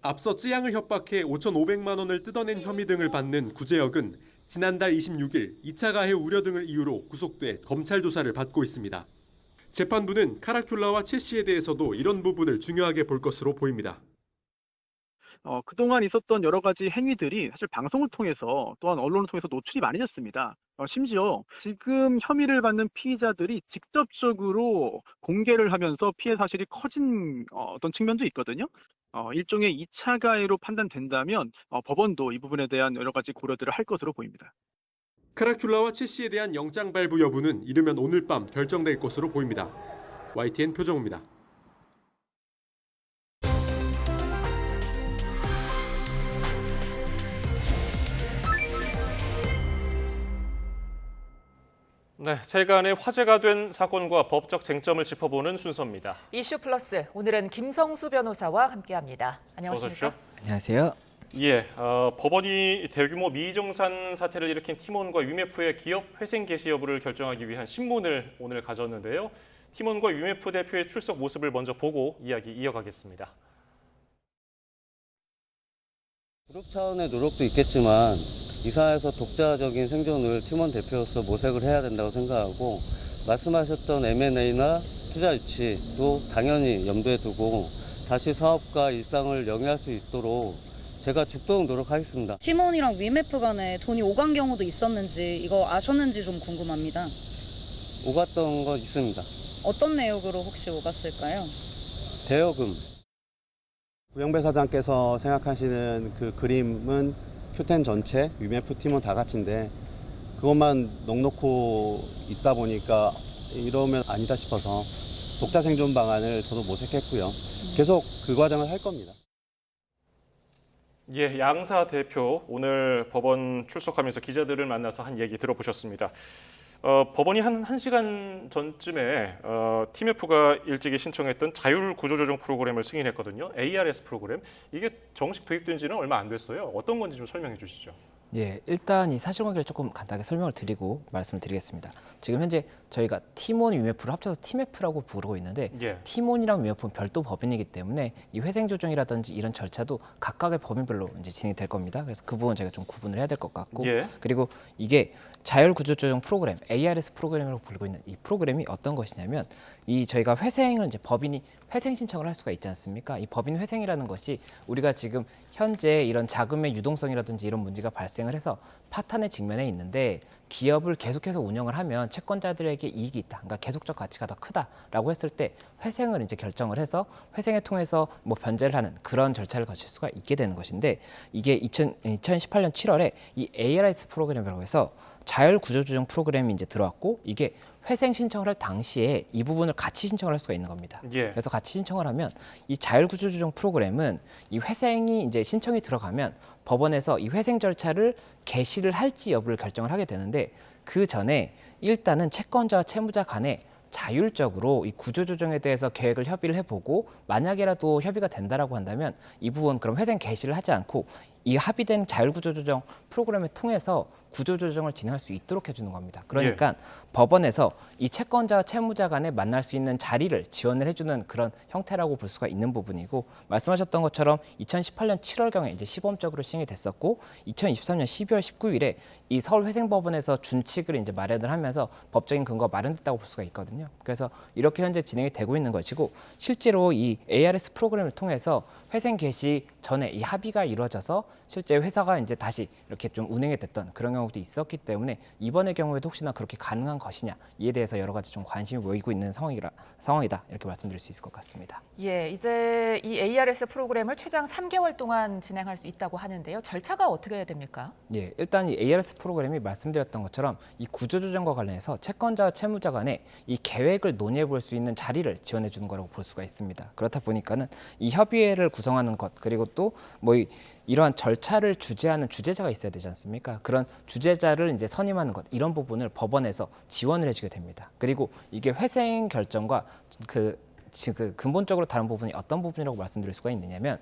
[SPEAKER 25] 앞서 쯔양을 협박해 5,500만 원을 뜯어낸 혐의 등을 받는 구제혁은 지난달 26일 2차 가해 우려 등을 이유로 구속돼 검찰 조사를 받고 있습니다. 재판부는 카라큘라와 최 씨에 대해서도 이런 부분을 중요하게 볼 것으로 보입니다.
[SPEAKER 3] 그동안 있었던 여러 가지 행위들이 사실 방송을 통해서 또한 언론을 통해서 노출이 많이 됐습니다. 심지어 지금 혐의를 받는 피의자들이 직접적으로 공개를 하면서 피해 사실이 커진 어떤 측면도 있거든요. 일종의 2차 가해로 판단된다면 법원도 이 부분에 대한 여러 가지 고려들을 할 것으로 보입니다.
[SPEAKER 25] 카라큘라와 최 씨에 대한 영장 발부 여부는 이르면 오늘 밤 결정될 것으로 보입니다. YTN 표정우입니다.
[SPEAKER 1] 네, 세간의 화제가 된 사건과 법적 쟁점을 짚어보는 순서입니다.
[SPEAKER 2] 이슈 플러스, 오늘은 김성수 변호사와 함께합니다. 안녕하십니까?
[SPEAKER 4] 안녕하세요.
[SPEAKER 1] 예, 법원이 대규모 미정산 사태를 일으킨 팀원과 위메프의 기업 회생 개시 여부를 결정하기 위한 신문을 오늘 가졌는데요. 팀원과 위메프 대표의 출석 모습을 먼저 보고 이야기 이어가겠습니다.
[SPEAKER 18] 그룹 차원의 노력도 있겠지만 이사에서 독자적인 생존을 팀원 대표로서 모색을 해야 된다고 생각하고 말씀하셨던 M&A나 투자 유치도 당연히 염두에 두고 다시 사업과 일상을 영위할 수 있도록 제가 죽도록 노력하겠습니다.
[SPEAKER 5] 팀원이랑 위메프 간에 돈이 오간 경우도 있었는지 이거 아셨는지 좀 궁금합니다.
[SPEAKER 18] 오갔던 건 있습니다.
[SPEAKER 5] 어떤 내역으로 혹시 오갔을까요?
[SPEAKER 18] 대여금.
[SPEAKER 7] 구영배 사장께서 생각하시는 그 그림은 큐텐 전체, 위메프 팀원 다 같이인데 그것만 넉넉고 있다 보니까 이러면 아니다 싶어서 독자 생존 방안을 저도 모색했고요. 계속 그 과정을 할 겁니다.
[SPEAKER 1] 예, 양사 대표 오늘 법원 출석하면서 기자들을 만나서 한 얘기 들어보셨습니다. 법원이 한 1시간 전쯤에 TMF가 일찍이 신청했던 자율구조조정 프로그램을 승인했거든요. ARS 프로그램. 이게 정식 도입된 지는 얼마 안 됐어요. 어떤 건지 좀 설명해 주시죠.
[SPEAKER 4] 예, 일단 이 사실관계를 조금 간단하게 설명을 드리고 말씀을 드리겠습니다. 지금 현재 저희가 팀원 위메프를 합쳐서 팀F라고 부르고 있는데 팀원이랑 위메프는 별도 법인이기 때문에 이 회생 조정이라든지 이런 절차도 각각의 법인별로 이제 진행이 될 겁니다. 그래서 그 부분 제가 좀 구분을 해야 될 것 같고 그리고 이게 자율구조조정 프로그램 ARS 프로그램이라고 부르고 있는 이 프로그램이 어떤 것이냐면 이 저희가 회생을 이제 법인이 회생 신청을 할 수가 있지 않습니까? 이 법인 회생이라는 것이 우리가 지금 현재 이런 자금의 유동성이라든지 이런 문제가 발생을 해서 파탄의 직면에 있는데 기업을 계속해서 운영을 하면 채권자들에게 이익이 있다. 그러니까 계속적 가치가 더 크다라고 했을 때 회생을 이제 결정을 해서 회생을 통해서 뭐 변제를 하는 그런 절차를 거칠 수가 있게 되는 것인데 이게 2018년 7월에 이 ARS 프로그램이라고 해서 자율구조조정 프로그램이 이제 들어왔고 이게 회생 신청을 할 당시에 이 부분을 같이 신청을 할 수가 있는 겁니다. 그래서 같이 신청을 하면 이 자율구조조정 프로그램은 이 회생이 이제 신청이 들어가면 법원에서 이 회생 절차를 개시를 할지 여부를 결정을 하게 되는데 그 전에 일단은 채권자와 채무자 간에 자율적으로 이 구조조정에 대해서 계획을 협의를 해보고 만약에라도 협의가 된다라고 한다면 이 부분 그럼 회생 개시를 하지 않고 이 합의된 자율구조조정 프로그램을 통해서 구조조정을 진행할 수 있도록 해주는 겁니다. 그러니까 법원에서 이 채권자와 채무자 간에 만날 수 있는 자리를 지원을 해주는 그런 형태라고 볼 수가 있는 부분이고 말씀하셨던 것처럼 2018년 7월경에 이제 시범적으로 시행이 됐었고 2023년 12월 19일에 이 서울회생법원에서 준칙을 이제 마련을 하면서 법적인 근거가 마련됐다고 볼 수가 있거든요. 그래서 이렇게 현재 진행이 되고 있는 것이고 실제로 이 ARS 프로그램을 통해서 회생 개시 전에 이 합의가 이루어져서 실제 회사가 이제 다시 이렇게 좀 운행이 됐던 그런 경우도 있었기 때문에 이번의 경우에도 혹시나 그렇게 가능한 것이냐 이에 대해서 여러 가지 좀 관심이 모이고 있는 상황이다 이렇게 말씀드릴 수 있을 것 같습니다.
[SPEAKER 2] 예, 이제 이 ARS 프로그램을 최장 3개월 동안 진행할 수 있다고 하는데요. 절차가 어떻게 해야 됩니까?
[SPEAKER 4] 예, 일단 이 ARS 프로그램이 말씀드렸던 것처럼 이 구조조정과 관련해서 채권자와 채무자 간에 이 계획을 논의해 볼 수 있는 자리를 지원해 주는 거라고 볼 수가 있습니다. 그렇다 보니까는 이 협의회를 구성하는 것 그리고 또 뭐 이러한 절차를 주재하는 주재자가 있어야 되지 않습니까? 그런 주재자를 이제 선임하는 것 이런 부분을 법원에서 지원을 해주게 됩니다. 그리고 이게 회생 결정과 그 근본적으로 다른 부분이 어떤 부분이라고 말씀드릴 수가 있느냐면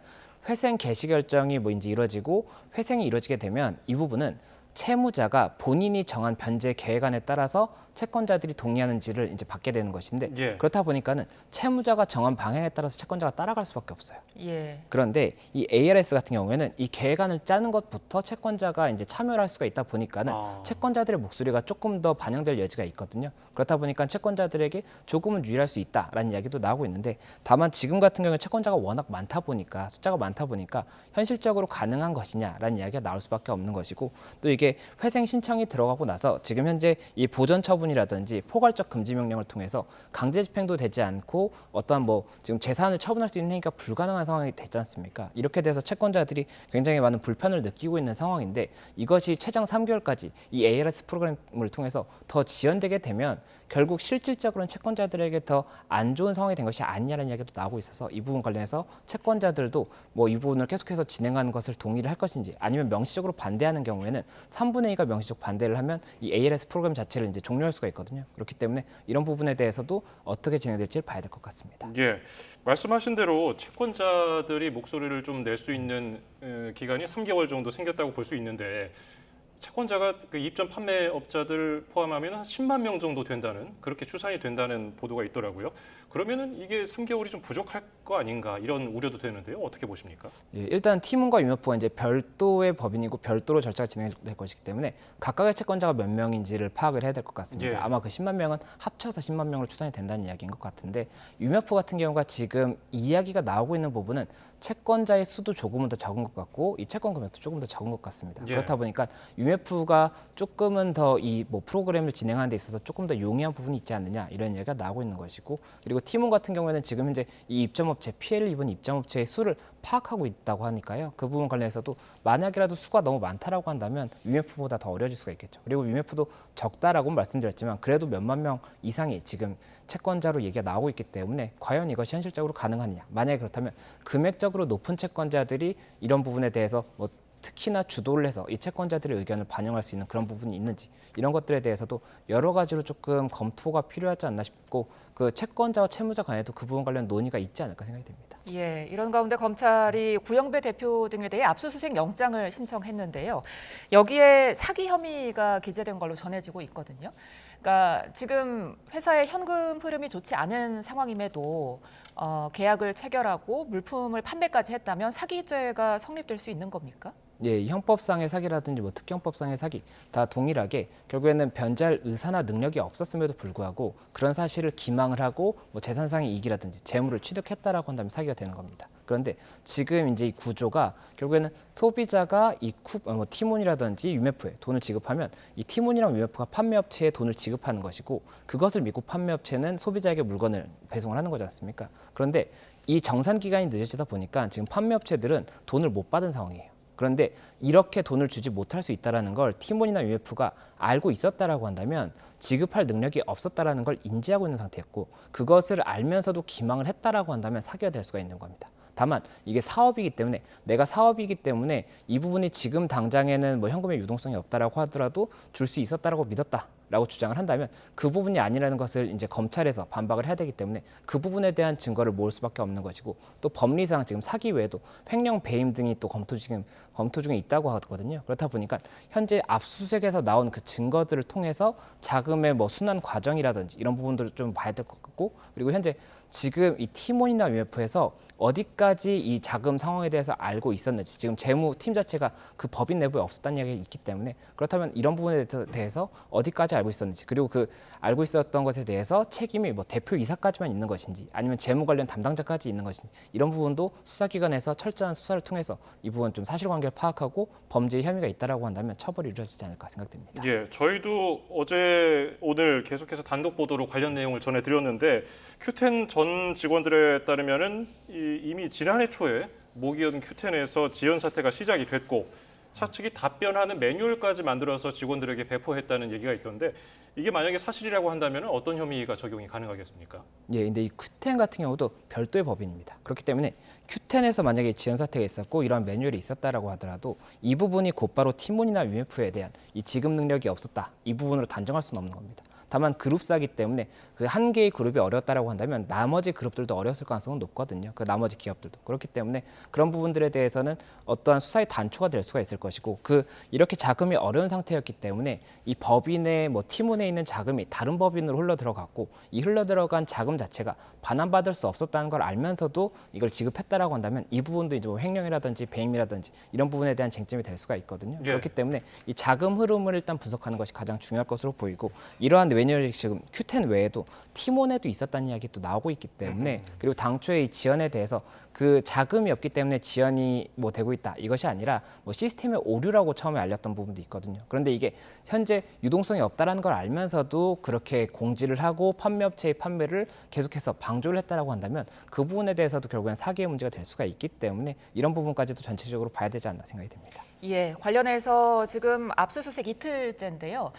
[SPEAKER 4] 회생 개시 결정이 뭐 이제 이루어지고 회생이 이루어지게 되면 이 부분은 채무자가 본인이 정한 변제 계획안에 따라서 채권자들이 동의하는지를 이제 받게 되는 것인데
[SPEAKER 1] 예.
[SPEAKER 4] 그렇다 보니까는 채무자가 정한 방향에 따라서 채권자가 따라갈 수밖에 없어요.
[SPEAKER 2] 예.
[SPEAKER 4] 그런데 이 ARS 같은 경우에는 이 계획안을 짜는 것부터 채권자가 이제 참여를 할 수가 있다 보니까는 채권자들의 목소리가 조금 더 반영될 여지가 있거든요. 그렇다 보니까 채권자들에게 조금은 유리할 수 있다라는 이야기도 나오고 있는데 다만 지금 같은 경우에 채권자가 워낙 많다 보니까 숫자가 많다 보니까 현실적으로 가능한 것이냐라는 이야기가 나올 수밖에 없는 것이고 또 이게 회생 신청이 들어가고 나서 지금 현재 이 보전 처분이라든지 포괄적 금지 명령을 통해서 강제 집행도 되지 않고 어떠한 뭐 지금 재산을 처분할 수 있는 행위가 불가능한 상황이 됐지 않습니까? 이렇게 돼서 채권자들이 굉장히 많은 불편을 느끼고 있는 상황인데 이것이 최장 3개월까지 이 ARS 프로그램을 통해서 더 지연되게 되면 결국 실질적으로는 채권자들에게 더 안 좋은 상황이 된 것이 아니냐는 이야기도 나오고 있어서 이 부분 관련해서 채권자들도 뭐 이 부분을 계속해서 진행하는 것을 동의를 할 것인지 아니면 명시적으로 반대하는 경우에는 3분의 2가 명시적 반대를 하면 이 ARS 프로그램 자체를 이제 종료할 수가 있거든요. 그렇기 때문에 이런 부분에 대해서도 어떻게 진행될지를 봐야 될 것 같습니다.
[SPEAKER 1] 예, 말씀하신 대로 채권자들이 목소리를 좀 낼 수 있는 기간이 3개월 정도 생겼다고 볼 수 있는데 채권자가 그 입점 판매업자들 포함하면 한 10만 명 정도 된다는 그렇게 추산이 된다는 보도가 있더라고요. 그러면은 이게 3개월이 좀 부족할 거 아닌가 이런 우려도 되는데요. 어떻게 보십니까?
[SPEAKER 4] 예, 일단 티몬과 위메프가 이제 별도의 법인이고 별도로 절차가 진행될 것이기 때문에 각각의 채권자가 몇 명인지를 파악을 해야 될 것 같습니다.
[SPEAKER 1] 예.
[SPEAKER 4] 아마 그 10만 명은 합쳐서 10만 명으로 추산이 된다는 이야기인 것 같은데 위메프 같은 경우가 지금 이야기가 나오고 있는 부분은 채권자의 수도 조금은 더 적은 것 같고 이 채권 금액도 조금 더 적은 것 같습니다.
[SPEAKER 1] 예.
[SPEAKER 4] 그렇다 보니까 UMF가 조금은 더 이 뭐 프로그램을 진행하는 데 있어서 조금 더 용이한 부분이 있지 않느냐 이런 이야기가 나오고 있는 것이고 그리고 티몬 같은 경우에는 지금 현재 이 입점업체 피해를 입은 입점업체의 수를 파악하고 있다고 하니까요. 그 부분 관련해서도 만약이라도 수가 너무 많다라고 한다면 UMF보다 더 어려워질 수가 있겠죠. 그리고 UMF도 적다라고 말씀드렸지만 그래도 몇만 명 이상이 지금 채권자로 얘기가 나오고 있기 때문에 과연 이것이 현실적으로 가능하느냐. 만약에 그렇다면 금액적으로 높은 채권자들이 이런 부분에 대해서 뭐 특히나 주도를 해서 이 채권자들의 의견을 반영할 수 있는 그런 부분이 있는지 이런 것들에 대해서도 여러 가지로 조금 검토가 필요하지 않나 싶고 그 채권자와 채무자 간에도 그 부분 관련 논의가 있지 않을까 생각이 됩니다.
[SPEAKER 2] 예, 이런 가운데 검찰이 구영배 대표 등에 대해 압수수색 영장을 신청했는데요. 여기에 사기 혐의가 기재된 걸로 전해지고 있거든요. 그러니까 지금 회사의 현금 흐름이 좋지 않은 상황임에도 계약을 체결하고 물품을 판매까지 했다면 사기죄가 성립될 수 있는 겁니까?
[SPEAKER 4] 예, 이 형법상의 사기라든지 뭐 특경법상의 사기 다 동일하게 결국에는 변제할 의사나 능력이 없었음에도 불구하고 그런 사실을 기망을 하고 뭐 재산상의 이익이라든지 재물을 취득했다라고 한다면 사기가 되는 겁니다. 그런데 지금 이제 이 구조가 결국에는 소비자가 이 티몬이라든지 유메프에 돈을 지급하면 이 티몬이랑 유메프가 판매업체에 돈을 지급하는 것이고 그것을 믿고 판매업체는 소비자에게 물건을 배송을 하는 거지 않습니까? 그런데 이 정산 기간이 늦어지다 보니까 지금 판매업체들은 돈을 못 받은 상황이에요. 그런데 이렇게 돈을 주지 못할 수 있다는 걸 티몬이나 UMF가 알고 있었다라고 한다면 지급할 능력이 없었다라는 걸 인지하고 있는 상태였고 그것을 알면서도 기망을 했다라고 한다면 사기가 될 수가 있는 겁니다. 다만 이게 사업이기 때문에 내가 사업이기 때문에 이 부분이 지금 당장에는 뭐 현금의 유동성이 없다라고 하더라도 줄 수 있었다라고 믿었다라고 주장을 한다면 그 부분이 아니라는 것을 이제 검찰에서 반박을 해야 되기 때문에 그 부분에 대한 증거를 모을 수밖에 없는 것이고 또 법리상 지금 사기 외에도 횡령 배임 등이 또 검토 중에 있다고 하거든요. 그렇다 보니까 현재 압수수색에서 나온 그 증거들을 통해서 자금의 뭐 순환 과정이라든지 이런 부분들을 좀 봐야 될 것 같고 그리고 현재 지금 이 티몬이나 UMF에서 어디까지 이 자금 상황에 대해서 알고 있었는지 지금 재무팀 자체가 그 법인 내부에 없었다는 이야기가 있기 때문에 그렇다면 이런 부분에 대해서 어디까지 알고 있었는지 그리고 그 알고 있었던 것에 대해서 책임이 뭐 대표이사까지만 있는 것인지 아니면 재무 관련 담당자까지 있는 것인지 이런 부분도 수사기관에서 철저한 수사를 통해서 이 부분 좀 사실관계를 파악하고 범죄의 혐의가 있다라고 한다면 처벌이 이루어지지 않을까 생각됩니다.
[SPEAKER 1] 예, 저희도 어제 오늘 계속해서 단독 보도로 관련 내용을 전해드렸는데 큐텐 전 직원들에 따르면은 이미 지난해 초에 모기업인 큐텐에서 지연 사태가 시작이 됐고 차측이 답변하는 매뉴얼까지 만들어서 직원들에게 배포했다는 얘기가 있던데 이게 만약에 사실이라고 한다면 어떤 혐의가 적용이 가능하겠습니까?
[SPEAKER 4] 예, 근데 이 큐텐 같은 경우도 별도의 법인입니다. 그렇기 때문에 큐텐에서 만약에 지연 사태가 있었고 이러한 매뉴얼이 있었다라고 하더라도 이 부분이 곧바로 티몬이나 UMF에 대한 이 지급 능력이 없었다 이 부분으로 단정할 수는 없는 겁니다. 다만 그룹사기 때문에 그 한 개의 그룹이 어려웠다라고 한다면 나머지 그룹들도 어려웠을 가능성은 높거든요. 그 나머지 기업들도. 그렇기 때문에 그런 부분들에 대해서는 어떠한 수사의 단초가 될 수가 있을 것이고 이렇게 자금이 어려운 상태였기 때문에 이 법인의 팀원에 있는 자금이 다른 법인으로 흘러 들어갔고 이 흘러 들어간 자금 자체가 반환받을 수 없었다는 걸 알면서도 이걸 지급했다라고 한다면 이 부분도 이제 횡령이라든지 배임이라든지 이런 부분에 대한 쟁점이 될 수가 있거든요. 그렇기 때문에 이 자금 흐름을 일단 분석하는 것이 가장 중요할 것으로 보이고 이러한 왜냐하면 지금 Q10 외에도 티몬에도 있었다는 이야기 또 나오고 있기 때문에 그리고 당초에 이 지연에 대해서 그 자금이 없기 때문에 지연이 되고 있다 이것이 아니라 시스템의 오류라고 처음에 알렸던 부분도 있거든요. 그런데 이게 현재 유동성이 없다라는 걸 알면서도 그렇게 공지를 하고 판매업체의 판매를 계속해서 방조를 했다라고 한다면 그 부분에 대해서도 결국엔 사기의 문제가 될 수가 있기 때문에 이런 부분까지도 전체적으로 봐야 되지 않나 생각이 듭니다.
[SPEAKER 2] 예, 관련해서 지금 압수수색 이틀째인데요.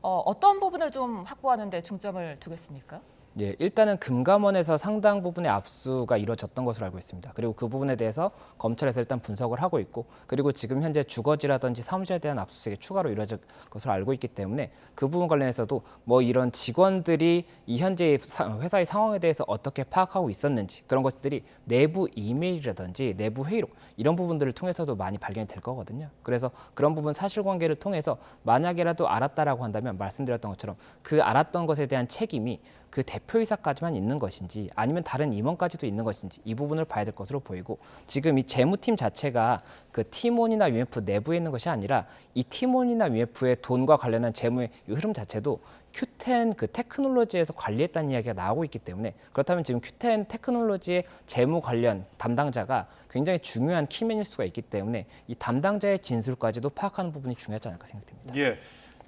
[SPEAKER 2] 어떤 부분을 좀 확보하는 데 중점을 두겠습니까?
[SPEAKER 4] 예, 일단은 금감원에서 상당 부분의 압수가 이루어졌던 것으로 알고 있습니다. 그리고 그 부분에 대해서 검찰에서 일단 분석을 하고 있고 그리고 지금 현재 주거지라든지 사무실에 대한 압수수색이 추가로 이루어질 것으로 알고 있기 때문에 그 부분 관련해서도 이런 직원들이 이 현재 회사의 상황에 대해서 어떻게 파악하고 있었는지 그런 것들이 내부 이메일이라든지 내부 회의록 이런 부분들을 통해서도 많이 발견이 될 거거든요. 그래서 그런 부분 사실관계를 통해서 만약에라도 알았다라고 한다면 말씀드렸던 것처럼 그 알았던 것에 대한 책임이 그 대표이사까지만 있는 것인지 아니면 다른 임원까지도 있는 것인지 이 부분을 봐야 될 것으로 보이고 지금 이 재무팀 자체가 그 팀원이나 UMF 내부에 있는 것이 아니라 이 팀원이나 UMF의 돈과 관련한 재무의 흐름 자체도 Q10 그 테크놀로지에서 관리했다는 이야기가 나오고 있기 때문에 그렇다면 지금 Q10 테크놀로지의 재무 관련 담당자가 굉장히 중요한 키맨일 수가 있기 때문에 이 담당자의 진술까지도 파악하는 부분이 중요하지 않을까 생각됩니다.
[SPEAKER 1] 예.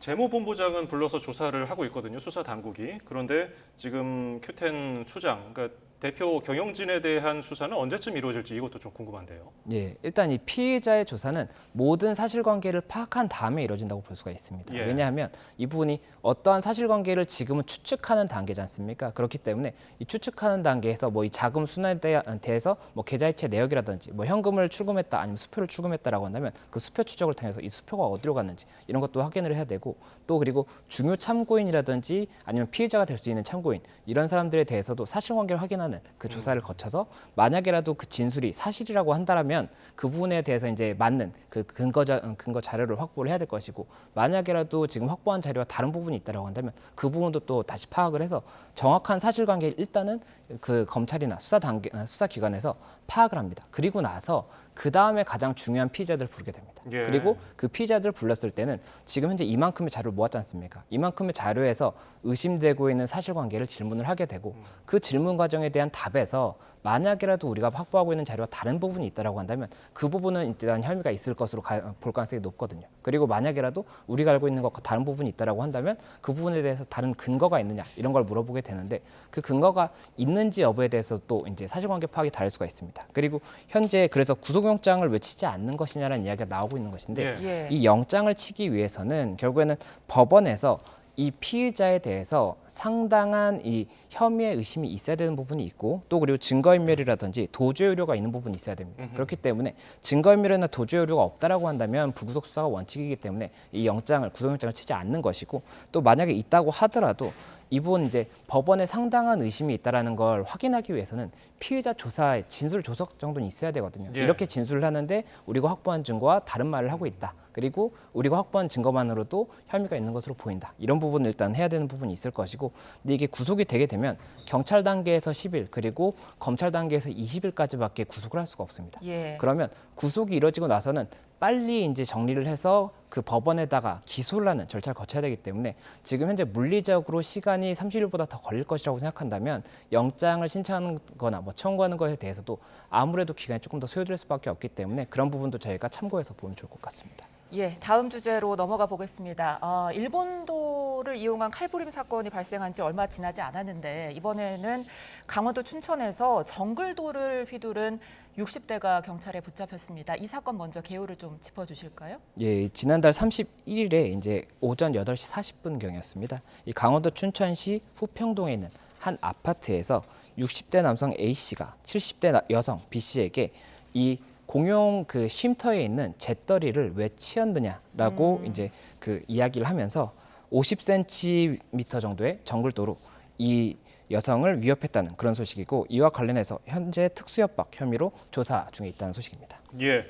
[SPEAKER 1] 재무본부장은 불러서 조사를 하고 있거든요. 수사 당국이. 그런데 지금 Q10 수장, 그러니까 대표 경영진에 대한 수사는 언제쯤 이루어질지 이것도 좀 궁금한데요.
[SPEAKER 4] 예, 일단 이 피해자의 조사는 모든 사실관계를 파악한 다음에 이루어진다고 볼 수가 있습니다.
[SPEAKER 1] 예.
[SPEAKER 4] 왜냐하면 이 부분이 어떠한 사실관계를 지금은 추측하는 단계지 않습니까? 그렇기 때문에 이 추측하는 단계에서 이 자금 순환에 대해서 계좌이체 내역이라든지 현금을 출금했다 아니면 수표를 출금했다라고 한다면 그 수표 추적을 통해서 이 수표가 어디로 갔는지 이런 것도 확인을 해야 되고 또 그리고 중요 참고인이라든지 아니면 피해자가 될 수 있는 참고인 이런 사람들에 대해서도 사실관계를 확인하는 그 조사를 거쳐서 만약에라도 그 진술이 사실이라고 한다면 그 부분에 대해서 이제 맞는 그 근거 자료를 확보를 해야 될 것이고 만약에라도 지금 확보한 자료와 다른 부분이 있다라고 한다면 그 부분도 또 다시 파악을 해서 정확한 사실관계를 일단은 그 검찰이나 수사기관에서 파악을 합니다. 그리고 나서 그 다음에 가장 중요한 피의자들을 부르게 됩니다.
[SPEAKER 1] 예.
[SPEAKER 4] 그리고 그 피의자들을 불렀을 때는 지금 현재 이만큼의 자료를 모았지 않습니까? 이만큼의 자료에서 의심되고 있는 사실관계를 질문을 하게 되고 그 질문 과정에 대한 답에서 만약에라도 우리가 확보하고 있는 자료와 다른 부분이 있다라고 한다면 그 부분은 일단 혐의가 있을 것으로 볼 가능성이 높거든요. 그리고 만약에라도 우리가 알고 있는 것과 다른 부분이 있다라고 한다면 그 부분에 대해서 다른 근거가 있느냐 이런 걸 물어보게 되는데 그 근거가 있는지 여부에 대해서 또 이제 사실관계 파악이 다를 수가 있습니다. 그리고 현재 그래서 구속영장을 왜 치지 않는 것이냐라는 이야기가 나오고 있는 것인데
[SPEAKER 2] 예.
[SPEAKER 4] 이 영장을 치기 위해서는 결국에는 법원에서 이 피의자에 대해서 상당한 이 혐의의 의심이 있어야 되는 부분이 있고 또 그리고 증거인멸이라든지 도주의 우려가 있는 부분이 있어야 됩니다. 그렇기 때문에 증거인멸이나 도주의 우려가 없다라고 한다면 불구속 수사가 원칙이기 때문에 이 구속영장을 치지 않는 것이고 또 만약에 있다고 하더라도 이 부분 이제 법원에 상당한 의심이 있다라는 걸 확인하기 위해서는 피의자 조사의 진술 조석 정도는 있어야 되거든요.
[SPEAKER 1] 예.
[SPEAKER 4] 이렇게 진술을 하는데 우리가 확보한 증거와 다른 말을 하고 있다. 그리고 우리가 확보한 증거만으로도 혐의가 있는 것으로 보인다. 이런 부분을 일단 해야 되는 부분이 있을 것이고 근데 이게 구속이 되게 되면 경찰 단계에서 10일 그리고 검찰 단계에서 20일까지밖에 구속을 할 수가 없습니다.
[SPEAKER 2] 예.
[SPEAKER 4] 그러면 구속이 이루어지고 나서는 빨리 이제 정리를 해서 그 법원에다가 기소를 하는 절차를 거쳐야 되기 때문에 지금 현재 물리적으로 시간이 30일보다 더 걸릴 것이라고 생각한다면 영장을 신청하는 거나 청구하는 것에 대해서도 아무래도 기간이 조금 더 소요될 수밖에 없기 때문에 그런 부분도 저희가 참고해서 보면 좋을 것 같습니다.
[SPEAKER 2] 예, 다음 주제로 넘어가 보겠습니다. 일본도를 이용한 칼부림 사건이 발생한 지 얼마 지나지 않았는데 이번에는 강원도 춘천에서 정글도를 휘두른 60대가 경찰에 붙잡혔습니다. 이 사건 먼저 개요를 좀 짚어주실까요?
[SPEAKER 4] 예, 지난달 31일에 이제 오전 8시 40분경이었습니다. 이 강원도 춘천시 후평동에 있는 한 아파트에서 60대 남성 A 씨가 70대 여성 B 씨에게 이 공용 그 쉼터에 있는 잿더리를 왜 치웠느냐라고 이제 그 이야기를 하면서 50cm 정도의 정글도로 이 여성을 위협했다는 그런 소식이고, 이와 관련해서 현재 특수협박 혐의로 조사 중에 있다는 소식입니다.
[SPEAKER 1] 예,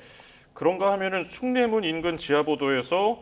[SPEAKER 1] 그런가 하면은 숭례문 인근 지하보도에서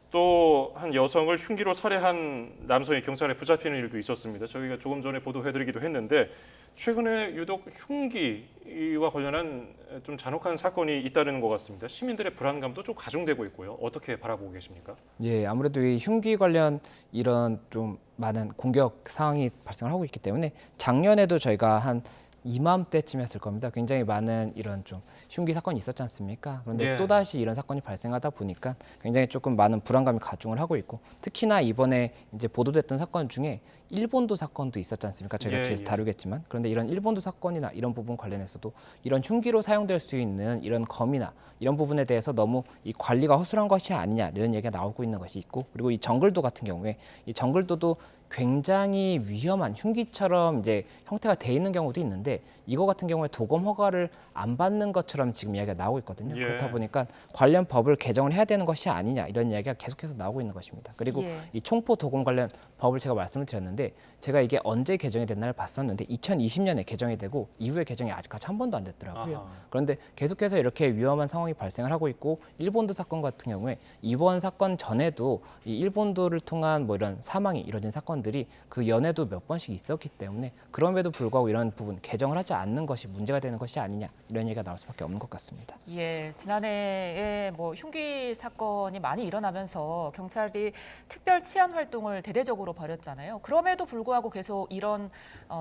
[SPEAKER 1] 또 한 여성을 흉기로 살해한 남성이 경찰에 붙잡히는 일도 있었습니다. 저희가 조금 전에 보도해드리기도 했는데 최근에 유독 흉기와 관련한 좀 잔혹한 사건이 잇따르는 것 같습니다. 시민들의 불안감도 좀 가중되고 있고요. 어떻게 바라보고 계십니까?
[SPEAKER 4] 예, 아무래도 이 흉기 관련 이런 좀 많은 공격 상황이 발생을 하고 있기 때문에 작년에도 저희가 한 이맘때쯤이었을 겁니다. 굉장히 많은 이런 좀 흉기 사건이 있었지 않습니까? 그런데
[SPEAKER 1] 예.
[SPEAKER 4] 또다시 이런 사건이 발생하다 보니까 굉장히 조금 많은 불안감이 가중을 하고 있고, 특히나 이번에 이제 보도됐던 사건 중에 일본도 사건도 있었지 않습니까? 저희가
[SPEAKER 1] 예,
[SPEAKER 4] 뒤에서
[SPEAKER 1] 예.
[SPEAKER 4] 다루겠지만, 그런데 이런 일본도 사건이나 이런 부분 관련해서도 이런 흉기로 사용될 수 있는 이런 검이나 이런 부분에 대해서 너무 이 관리가 허술한 것이 아니냐 이런 얘기가 나오고 있는 것이 있고, 그리고 이 정글도 같은 경우에 이 정글도도 굉장히 위험한 흉기처럼 이제 형태가 돼 있는 경우도 있는데, 이거 같은 경우에 도검 허가를 안 받는 것처럼 지금 이야기가 나오고 있거든요.
[SPEAKER 1] 예.
[SPEAKER 4] 그렇다 보니까 관련 법을 개정을 해야 되는 것이 아니냐 이런 이야기가 계속해서 나오고 있는 것입니다. 그리고
[SPEAKER 2] 예.
[SPEAKER 4] 이 총포 도검 관련 법을 제가 말씀을 드렸는데, 제가 이게 언제 개정이 됐나를 봤었는데 2020년에 개정이 되고 이후에 개정이 아직까지 한 번도 안 됐더라고요.
[SPEAKER 1] 아하.
[SPEAKER 4] 그런데 계속해서 이렇게 위험한 상황이 발생을 하고 있고, 일본도 사건 같은 경우에 이번 사건 전에도 이 일본도를 통한 뭐 이런 사망이 이뤄진 사건들이 그 연에도 몇 번씩 있었기 때문에, 그럼에도 불구하고 이런 부분 개정을 하지 않는 것이 문제가 되는 것이 아니냐 이런 얘기가 나올 수밖에 없는 것 같습니다.
[SPEAKER 2] 예, 지난해에 뭐 흉기 사건이 많이 일어나면서 경찰이 특별 치안 활동을 대대적으로 벌였잖아요. 그럼에도 불구하고 계속 이런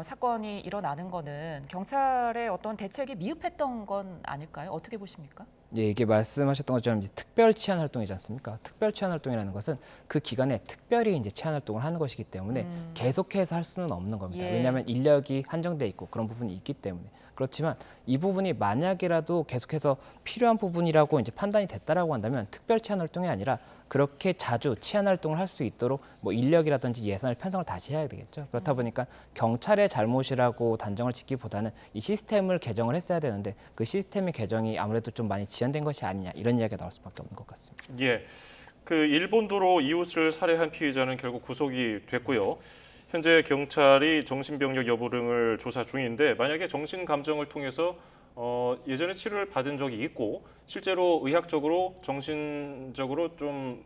[SPEAKER 2] 사건이 일어나는 거는 경찰의 어떤 대책이 미흡했던 건 아닐까요? 어떻게 보십니까?
[SPEAKER 4] 예, 이게 말씀하셨던 것처럼 이제 특별 치안 활동이지 않습니까? 특별 치안 활동이라는 것은 그 기간에 특별히 이제 치안 활동을 하는 것이기 때문에 계속해서 할 수는 없는 겁니다.
[SPEAKER 2] 예.
[SPEAKER 4] 왜냐하면 인력이 한정돼 있고 그런 부분이 있기 때문에. 그렇지만 이 부분이 만약이라도 계속해서 필요한 부분이라고 이제 판단이 됐다라고 한다면 특별 치안 활동이 아니라 그렇게 자주 치안 활동을 할 수 있도록 뭐 인력이라든지 예산을 편성을 다시 해야 되겠죠. 그렇다 보니까 경찰의 잘못이라고 단정을 짓기보다는 이 시스템을 개정을 했어야 되는데, 그 시스템의 개정이 아무래도 좀 많이 지연된 것이 아니냐 이런 이야기가 나올 수밖에 없는 것 같습니다.
[SPEAKER 1] 예, 그 일본도로 이웃을 살해한 피의자는 결국 구속이 됐고요. 현재 경찰이 정신병력 여부 등을 조사 중인데, 만약에 정신감정을 통해서 예전에 치료를 받은 적이 있고 실제로 의학적으로 정신적으로 좀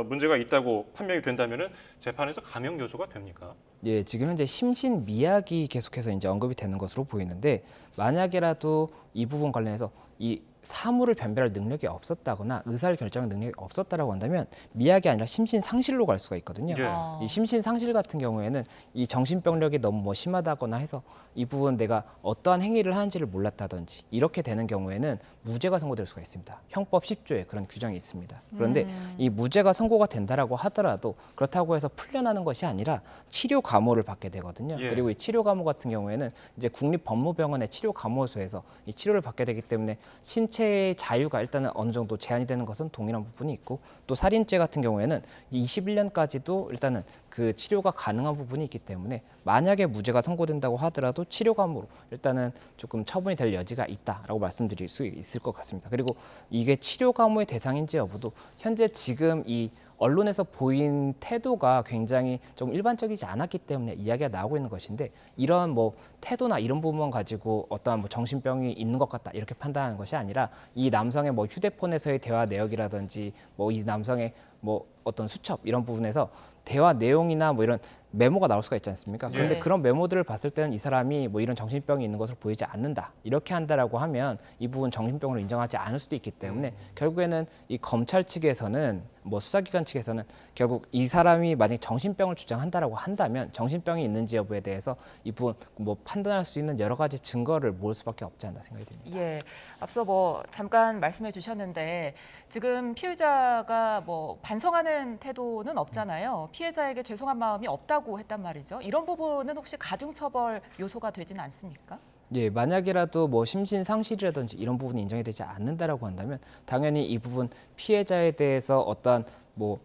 [SPEAKER 1] 문제가 있다고 판명이 된다면은 재판에서 감형 요소가 됩니까?
[SPEAKER 4] 예, 지금 현재 심신미약이 계속해서 이제 언급이 되는 것으로 보이는데, 만약에라도 이 부분 관련해서 이 사물을 변별할 능력이 없었다거나 의사를 결정할 능력이 없었다라고 한다면 미약이 아니라 심신상실로 갈 수가 있거든요.
[SPEAKER 1] 예.
[SPEAKER 4] 이 심신상실 같은 경우에는 이 정신병력이 너무 뭐 심하다거나 해서 이 부분 내가 어떠한 행위를 하는지를 몰랐다든지 이렇게 되는 경우에는 무죄가 선고될 수가 있습니다. 형법 10조에 그런 규정이 있습니다. 그런데 이 무죄가 선고가 된다라고 하더라도 그렇다고 해서 풀려나는 것이 아니라 치료 감호를 받게 되거든요.
[SPEAKER 1] 예.
[SPEAKER 4] 그리고 이 치료 감호 같은 경우에는 이제 국립법무병원의 치료 감호소에서 이 치료를 받게 되기 때문에 신체의 자유가 일단은 어느 정도 제한이 되는 것은 동일한 부분이 있고, 또 살인죄 같은 경우에는 21년까지도 일단은 그 치료가 가능한 부분이 있기 때문에 만약에 무죄가 선고된다고 하더라도 치료 감호로 일단은 조금 처분이 될 여지가 있다라고 말씀드릴 수 있을 것 같습니다. 그리고 이게 치료 감호의 대상인지 여부도 현재 지금 이 언론에서 보인 태도가 굉장히 좀 일반적이지 않았기 때문에 이야기가 나오고 있는 것인데, 이런 뭐 태도나 이런 부분만 가지고 어떠한 뭐 정신병이 있는 것 같다 이렇게 판단하는 것이 아니라, 이 남성의 뭐 휴대폰에서의 대화 내역이라든지 뭐 이 남성의 뭐 어떤 수첩 이런 부분에서 대화 내용이나 뭐 이런 메모가 나올 수가 있지 않습니까? 그런데
[SPEAKER 1] 예.
[SPEAKER 4] 그런 메모들을 봤을 때는 이 사람이 뭐 이런 정신병이 있는 것으로 보이지 않는다 이렇게 한다라고 하면 이 부분 정신병으로 인정하지 않을 수도 있기 때문에 결국에는 이 검찰 측에서는 뭐 수사기관 측에서는 결국 이 사람이 만약 정신병을 주장한다라고 한다면 정신병이 있는지 여부에 대해서 이 부분 뭐 판단할 수 있는 여러 가지 증거를 모을 수밖에 없지 않나 생각이 듭니다.
[SPEAKER 2] 예, 앞서 뭐 잠깐 말씀해 주셨는데 지금 피의자가 뭐 반성하는 태도는 없잖아요. 피해자에게 죄송한 마음이 없다고 했단 말이죠. 이런 부분은 혹시 가중처벌 요소가 되지는 않습니까?
[SPEAKER 4] 예, 만약이라도 뭐 심신 상실이라든지 이런 부분이 인정이 되지 않는다라고 한다면 당연히 이 부분 피해자에 대해서 어떠한 뭐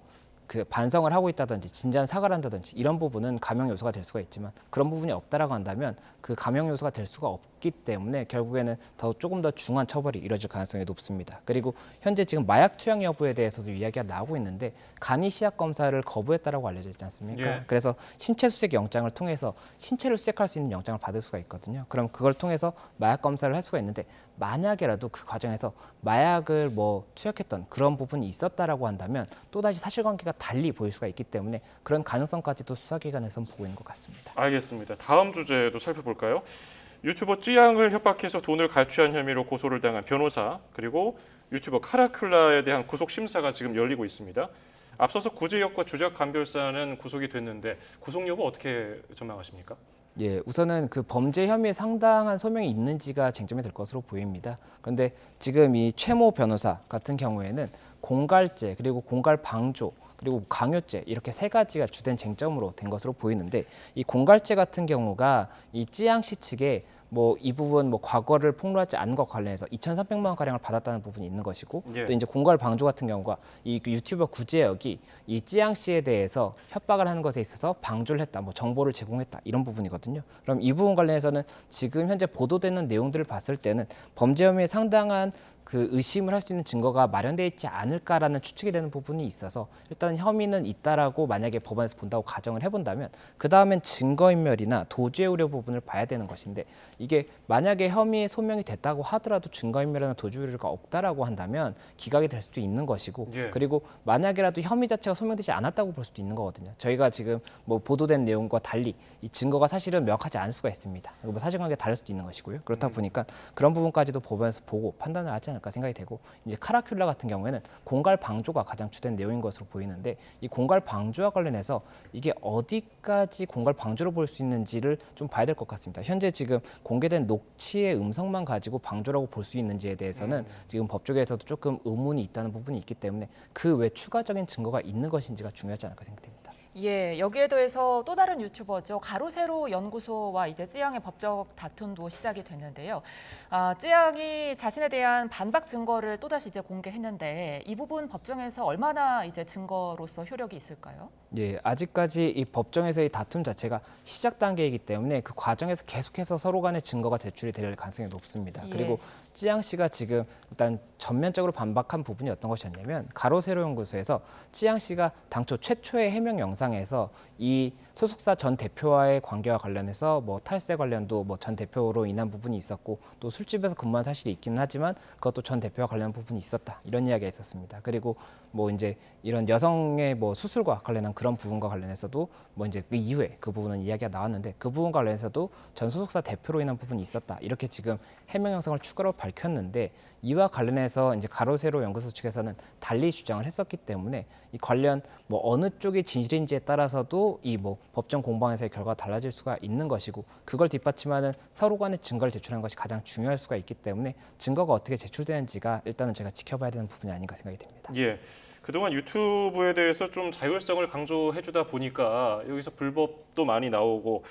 [SPEAKER 4] 그 반성을 하고 있다든지 진지한 사과를 한다든지 이런 부분은 감형 요소가 될 수가 있지만, 그런 부분이 없다라고 한다면 그 감형 요소가 될 수가 없기 있기 때문에 결국에는 조금 더 중한 처벌이 이뤄질 가능성이 높습니다. 그리고 현재 지금 마약 투약 여부에 대해서도 이야기가 나오고 있는데 간이 시약 검사를 거부했다라고 알려져 있지 않습니까?
[SPEAKER 1] 예.
[SPEAKER 4] 그래서 신체 수색 영장을 통해서 신체를 수색할 수 있는 영장을 받을 수가 있거든요. 그럼 그걸 통해서 마약 검사를 할 수가 있는데 만약에라도 그 과정에서 마약을 투약했던 그런 부분이 있었다라고 한다면 또다시 사실관계가 달리 보일 수가 있기 때문에 그런 가능성까지도 수사기관에서는 보고 있는 것 같습니다.
[SPEAKER 1] 알겠습니다. 다음 주제도 살펴볼까요? 유튜버 쯔양을 협박해서 돈을 갈취한 혐의로 고소를 당한 변호사 그리고 유튜버 카라큘라에 대한 구속 심사가 지금 열리고 있습니다. 앞서서 구제역과 주작 감별사는 구속이 됐는데 구속 여부 어떻게 전망하십니까?
[SPEAKER 4] 예, 우선은 그 범죄 혐의에 상당한 소명이 있는지가 쟁점이 될 것으로 보입니다. 그런데 지금 이 최모 변호사 같은 경우에는 공갈죄 그리고 공갈 방조 그리고 강요죄 이렇게 세 가지가 주된 쟁점으로 된 것으로 보이는데 이 공갈죄 같은 경우가 이 쯔양 씨 측에 이 부분 과거를 폭로하지 않은 것 관련해서 2,300만 원 가량을 받았다는 부분이 있는 것이고
[SPEAKER 1] 예.
[SPEAKER 4] 또 이제 공갈 방조 같은 경우가 이 유튜버 구제역이 이 쯔양 씨에 대해서 협박을 하는 것에 있어서 방조를 했다, 정보를 제공했다 이런 부분이거든요. 그럼 이 부분 관련해서는 지금 현재 보도되는 내용들을 봤을 때는 범죄 혐의에 상당한 그 의심을 할 수 있는 증거가 마련되어 있지 않을까라는 추측이 되는 부분이 있어서 일단 혐의는 있다라고 만약에 법원에서 본다고 가정을 해본다면 그 다음엔 증거인멸이나 도주의 우려 부분을 봐야 되는 것인데 이게 만약에 혐의에 소명이 됐다고 하더라도 증거인멸이나 도주의 우려가 없다라고 한다면 기각이 될 수도 있는 것이고
[SPEAKER 1] 예.
[SPEAKER 4] 그리고 만약에라도 혐의 자체가 소명되지 않았다고 볼 수도 있는 거거든요. 저희가 지금 보도된 내용과 달리 이 증거가 사실은 명확하지 않을 수가 있습니다. 그리고 사실관계가 다를 수도 있는 것이고요. 그렇다 보니까 그런 부분까지도 법원에서 보고 판단을 하지 않을까 생각이 되고 이제 카라큘라 같은 경우에는 공갈 방조가 가장 주된 내용인 것으로 보이는데 이 공갈 방조와 관련해서 이게 어디까지 공갈 방조로 볼 수 있는지를 좀 봐야 될 것 같습니다. 현재 지금 공개된 녹취의 음성만 가지고 방조라고 볼 수 있는지에 대해서는 지금 법조계에서도 조금 의문이 있다는 부분이 있기 때문에 그 외 추가적인 증거가 있는 것인지가 중요하지 않을까 생각됩니다.
[SPEAKER 2] 예, 여기에 더해서 또 다른 유튜버죠. 가로세로 연구소와 이제 쯔양의 법적 다툼도 시작이 됐는데요. 쯔양이 자신에 대한 반박 증거를 또다시 이제 공개했는데 이 부분 법정에서 얼마나 이제 증거로서 효력이 있을까요?
[SPEAKER 4] 예, 아직까지 이 법정에서의 다툼 자체가 시작 단계이기 때문에 그 과정에서 계속해서 서로 간의 증거가 제출이 될 가능성이 높습니다.
[SPEAKER 2] 예.
[SPEAKER 4] 그리고 쯔양 씨가 지금 일단 전면적으로 반박한 부분이 어떤 것이었냐면 가로세로 연구소에서 쯔양 씨가 당초 최초의 해명 영상에서 이 소속사 전 대표와의 관계와 관련해서 탈세 관련도 전 대표로 인한 부분이 있었고 또 술집에서 근무한 사실이 있기는 하지만 그것도 전 대표와 관련한 부분이 있었다 이런 이야기가 있었습니다. 그리고 이제 이런 여성의 수술과 관련한 그런 부분과 관련해서도 이제 그 이후에 그 부분은 이야기가 나왔는데 그 부분과 관련해서도 전 소속사 대표로 인한 부분이 있었다 이렇게 지금 해명 영상을 추가로 밝혔는데 이와 관련해서 이제 가로세로 연구소 측에서는 달리 주장을 했었기 때문에 이 관련 어느 쪽이 진실인지에 따라서도 이 법정 공방에서의 결과가 달라질 수가 있는 것이고 그걸 뒷받침하는 서로 간의 증거를 제출하는 것이 가장 중요할 수가 있기 때문에 증거가 어떻게 제출되는지가 일단은 저희가 지켜봐야 되는 부분이 아닌가 생각이 됩니다.
[SPEAKER 1] 예. 그동안 유튜브에 대해서 좀 자율성을 강조해주다 보니까 여기서 불법도 많이 나오고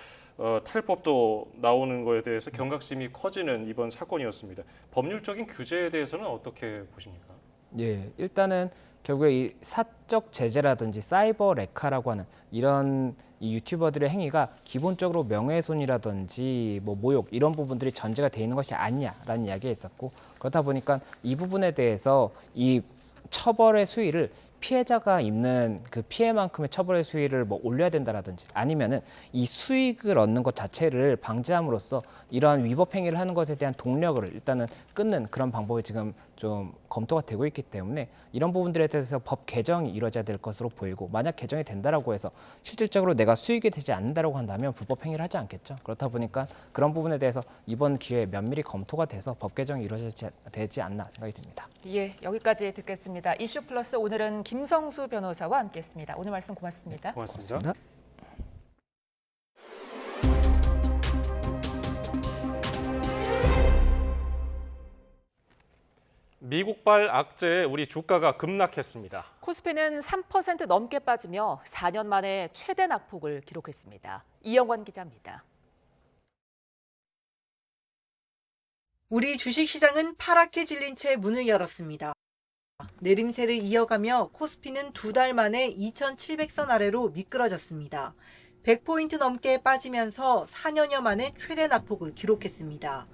[SPEAKER 1] 탈법도 나오는 거에 대해서 경각심이 커지는 이번 사건이었습니다. 법률적인 규제에 대해서는 어떻게 보십니까?
[SPEAKER 4] 예, 일단은 결국에 이 사적 제재라든지 사이버 레카라고 하는 이런 이 유튜버들의 행위가 기본적으로 명예훼손이라든지 모욕 이런 부분들이 전제가 돼 있는 것이 아니냐라는 이야기가 있었고 그렇다 보니까 이 부분에 대해서 이 처벌의 수위를 피해자가 입는 그 피해만큼의 처벌의 수위를 올려야 된다라든지 아니면은 이 수익을 얻는 것 자체를 방지함으로써 이러한 위법 행위를 하는 것에 대한 동력을 일단은 끊는 그런 방법이 지금 좀 검토가 되고 있기 때문에 이런 부분들에 대해서 법 개정이 이루어져야 될 것으로 보이고 만약 개정이 된다라고 해서 실질적으로 내가 수익이 되지 않는다라고 한다면 불법 행위를 하지 않겠죠. 그렇다 보니까 그런 부분에 대해서 이번 기회에 면밀히 검토가 돼서 법 개정이 이루어지지 않나 생각이 듭니다.
[SPEAKER 2] 예, 여기까지 듣겠습니다. 이슈 플러스 오늘은 김성수 변호사와 함께했습니다. 오늘 말씀 고맙습니다.
[SPEAKER 1] 고맙습니다. 미국발 악재에 우리 주가가 급락했습니다.
[SPEAKER 2] 코스피는 3% 넘게 빠지며 4년 만에 최대 낙폭을 기록했습니다. 이영권 기자입니다.
[SPEAKER 6] 우리 주식시장은 파랗게 질린 채 문을 열었습니다. 내림세를 이어가며 코스피는 2달 만에 2,700선 아래로 미끄러졌습니다. 100포인트 넘게 빠지면서 4년여 만에 최대 낙폭을 기록했습니다.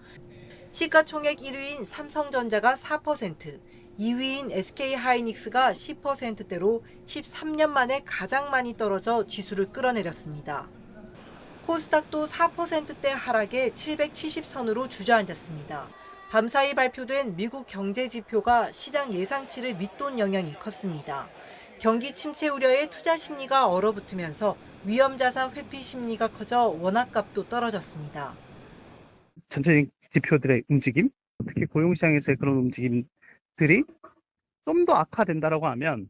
[SPEAKER 6] 시가총액 1위인 삼성전자가 4%, 2위인 SK하이닉스가 10%대로 13년 만에 가장 많이 떨어져 지수를 끌어내렸습니다. 코스닥도 4%대 하락에 770선으로 주저앉았습니다. 밤사이 발표된 미국 경제 지표가 시장 예상치를 밑돈 영향이 컸습니다. 경기 침체 우려에 투자 심리가 얼어붙으면서 위험자산 회피 심리가 커져 원화값도 떨어졌습니다.
[SPEAKER 8] 전체적인 지표들의 움직임, 특히 고용시장에서의 그런 움직임들이 좀 더 악화된다라고 하면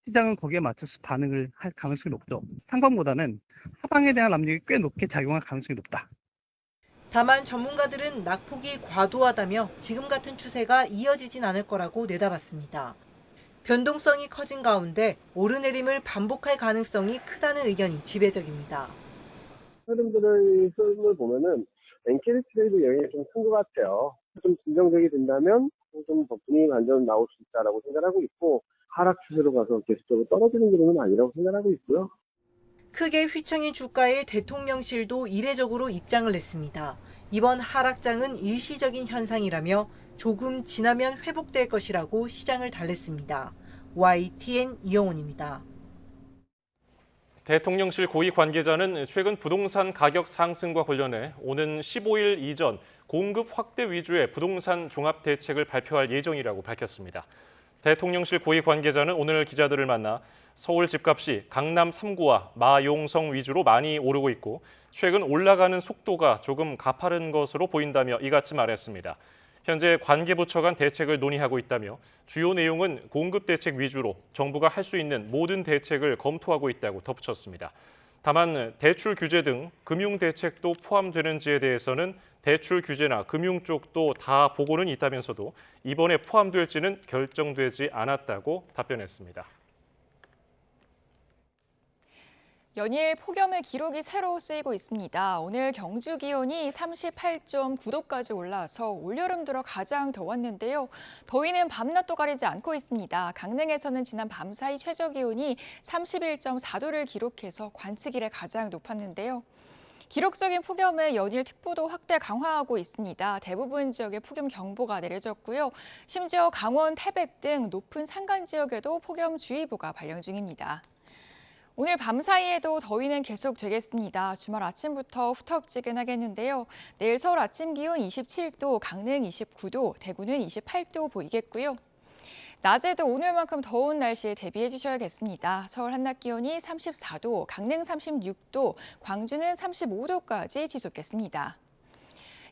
[SPEAKER 8] 시장은 거기에 맞춰서 반응을 할 가능성이 높죠. 상반보다는 하방에 대한 압력이 꽤 높게 작용할 가능성이 높다.
[SPEAKER 6] 다만 전문가들은 낙폭이 과도하다며 지금 같은 추세가 이어지진 않을 거라고 내다봤습니다. 변동성이 커진 가운데 오르내림을 반복할 가능성이 크다는 의견이 지배적입니다.
[SPEAKER 9] 흐름들의 흐름을 보면은 엔캐리 트레이드 영향이 좀 큰 것 같아요. 좀 진정적이 된다면 좀 더 분위기 반전 나올 수 있다라고 생각하고 있고, 하락 추세로 가서 계속적으로 떨어지는 그림은 아니라고 생각하고 있고요.
[SPEAKER 6] 크게 휘청인 주가에 대통령실도 이례적으로 입장을 냈습니다. 이번 하락장은 일시적인 현상이라며 조금 지나면 회복될 것이라고 시장을 달랬습니다. YTN 이영훈입니다.
[SPEAKER 1] 대통령실 고위 관계자는 최근 부동산 가격 상승과 관련해 오는 15일 이전 공급 확대 위주의 부동산 종합 대책을 발표할 예정이라고 밝혔습니다. 대통령실 고위 관계자는 오늘 기자들을 만나 서울 집값이 강남 3구와 마용성 위주로 많이 오르고 있고 최근 올라가는 속도가 조금 가파른 것으로 보인다며 이같이 말했습니다. 현재 관계부처 간 대책을 논의하고 있다며 주요 내용은 공급 대책 위주로 정부가 할 수 있는 모든 대책을 검토하고 있다고 덧붙였습니다. 다만 대출 규제 등 금융 대책도 포함되는지에 대해서는 대출 규제나 금융 쪽도 다 보고는 있다면서도 이번에 포함될지는 결정되지 않았다고 답변했습니다.
[SPEAKER 24] 연일 폭염의 기록이 새로 쓰이고 있습니다. 오늘 경주 기온이 38.9도까지 올라서 올여름 들어 가장 더웠는데요. 더위는 밤낮도 가리지 않고 있습니다. 강릉에서는 지난 밤사이 최저 기온이 31.4도를 기록해서 관측 이래 가장 높았는데요. 기록적인 폭염에 연일 특보도 확대 강화하고 있습니다. 대부분 지역에 폭염 경보가 내려졌고요. 심지어 강원, 태백 등 높은 산간 지역에도 폭염주의보가 발령 중입니다. 오늘 밤사이에도 더위는 계속되겠습니다. 주말 아침부터 후텁지근하겠는데요. 내일 서울 아침 기온 27도, 강릉 29도, 대구는 28도 보이겠고요. 낮에도 오늘만큼 더운 날씨에 대비해 주셔야겠습니다. 서울 한낮 기온이 34도, 강릉 36도, 광주는 35도까지 지속겠습니다.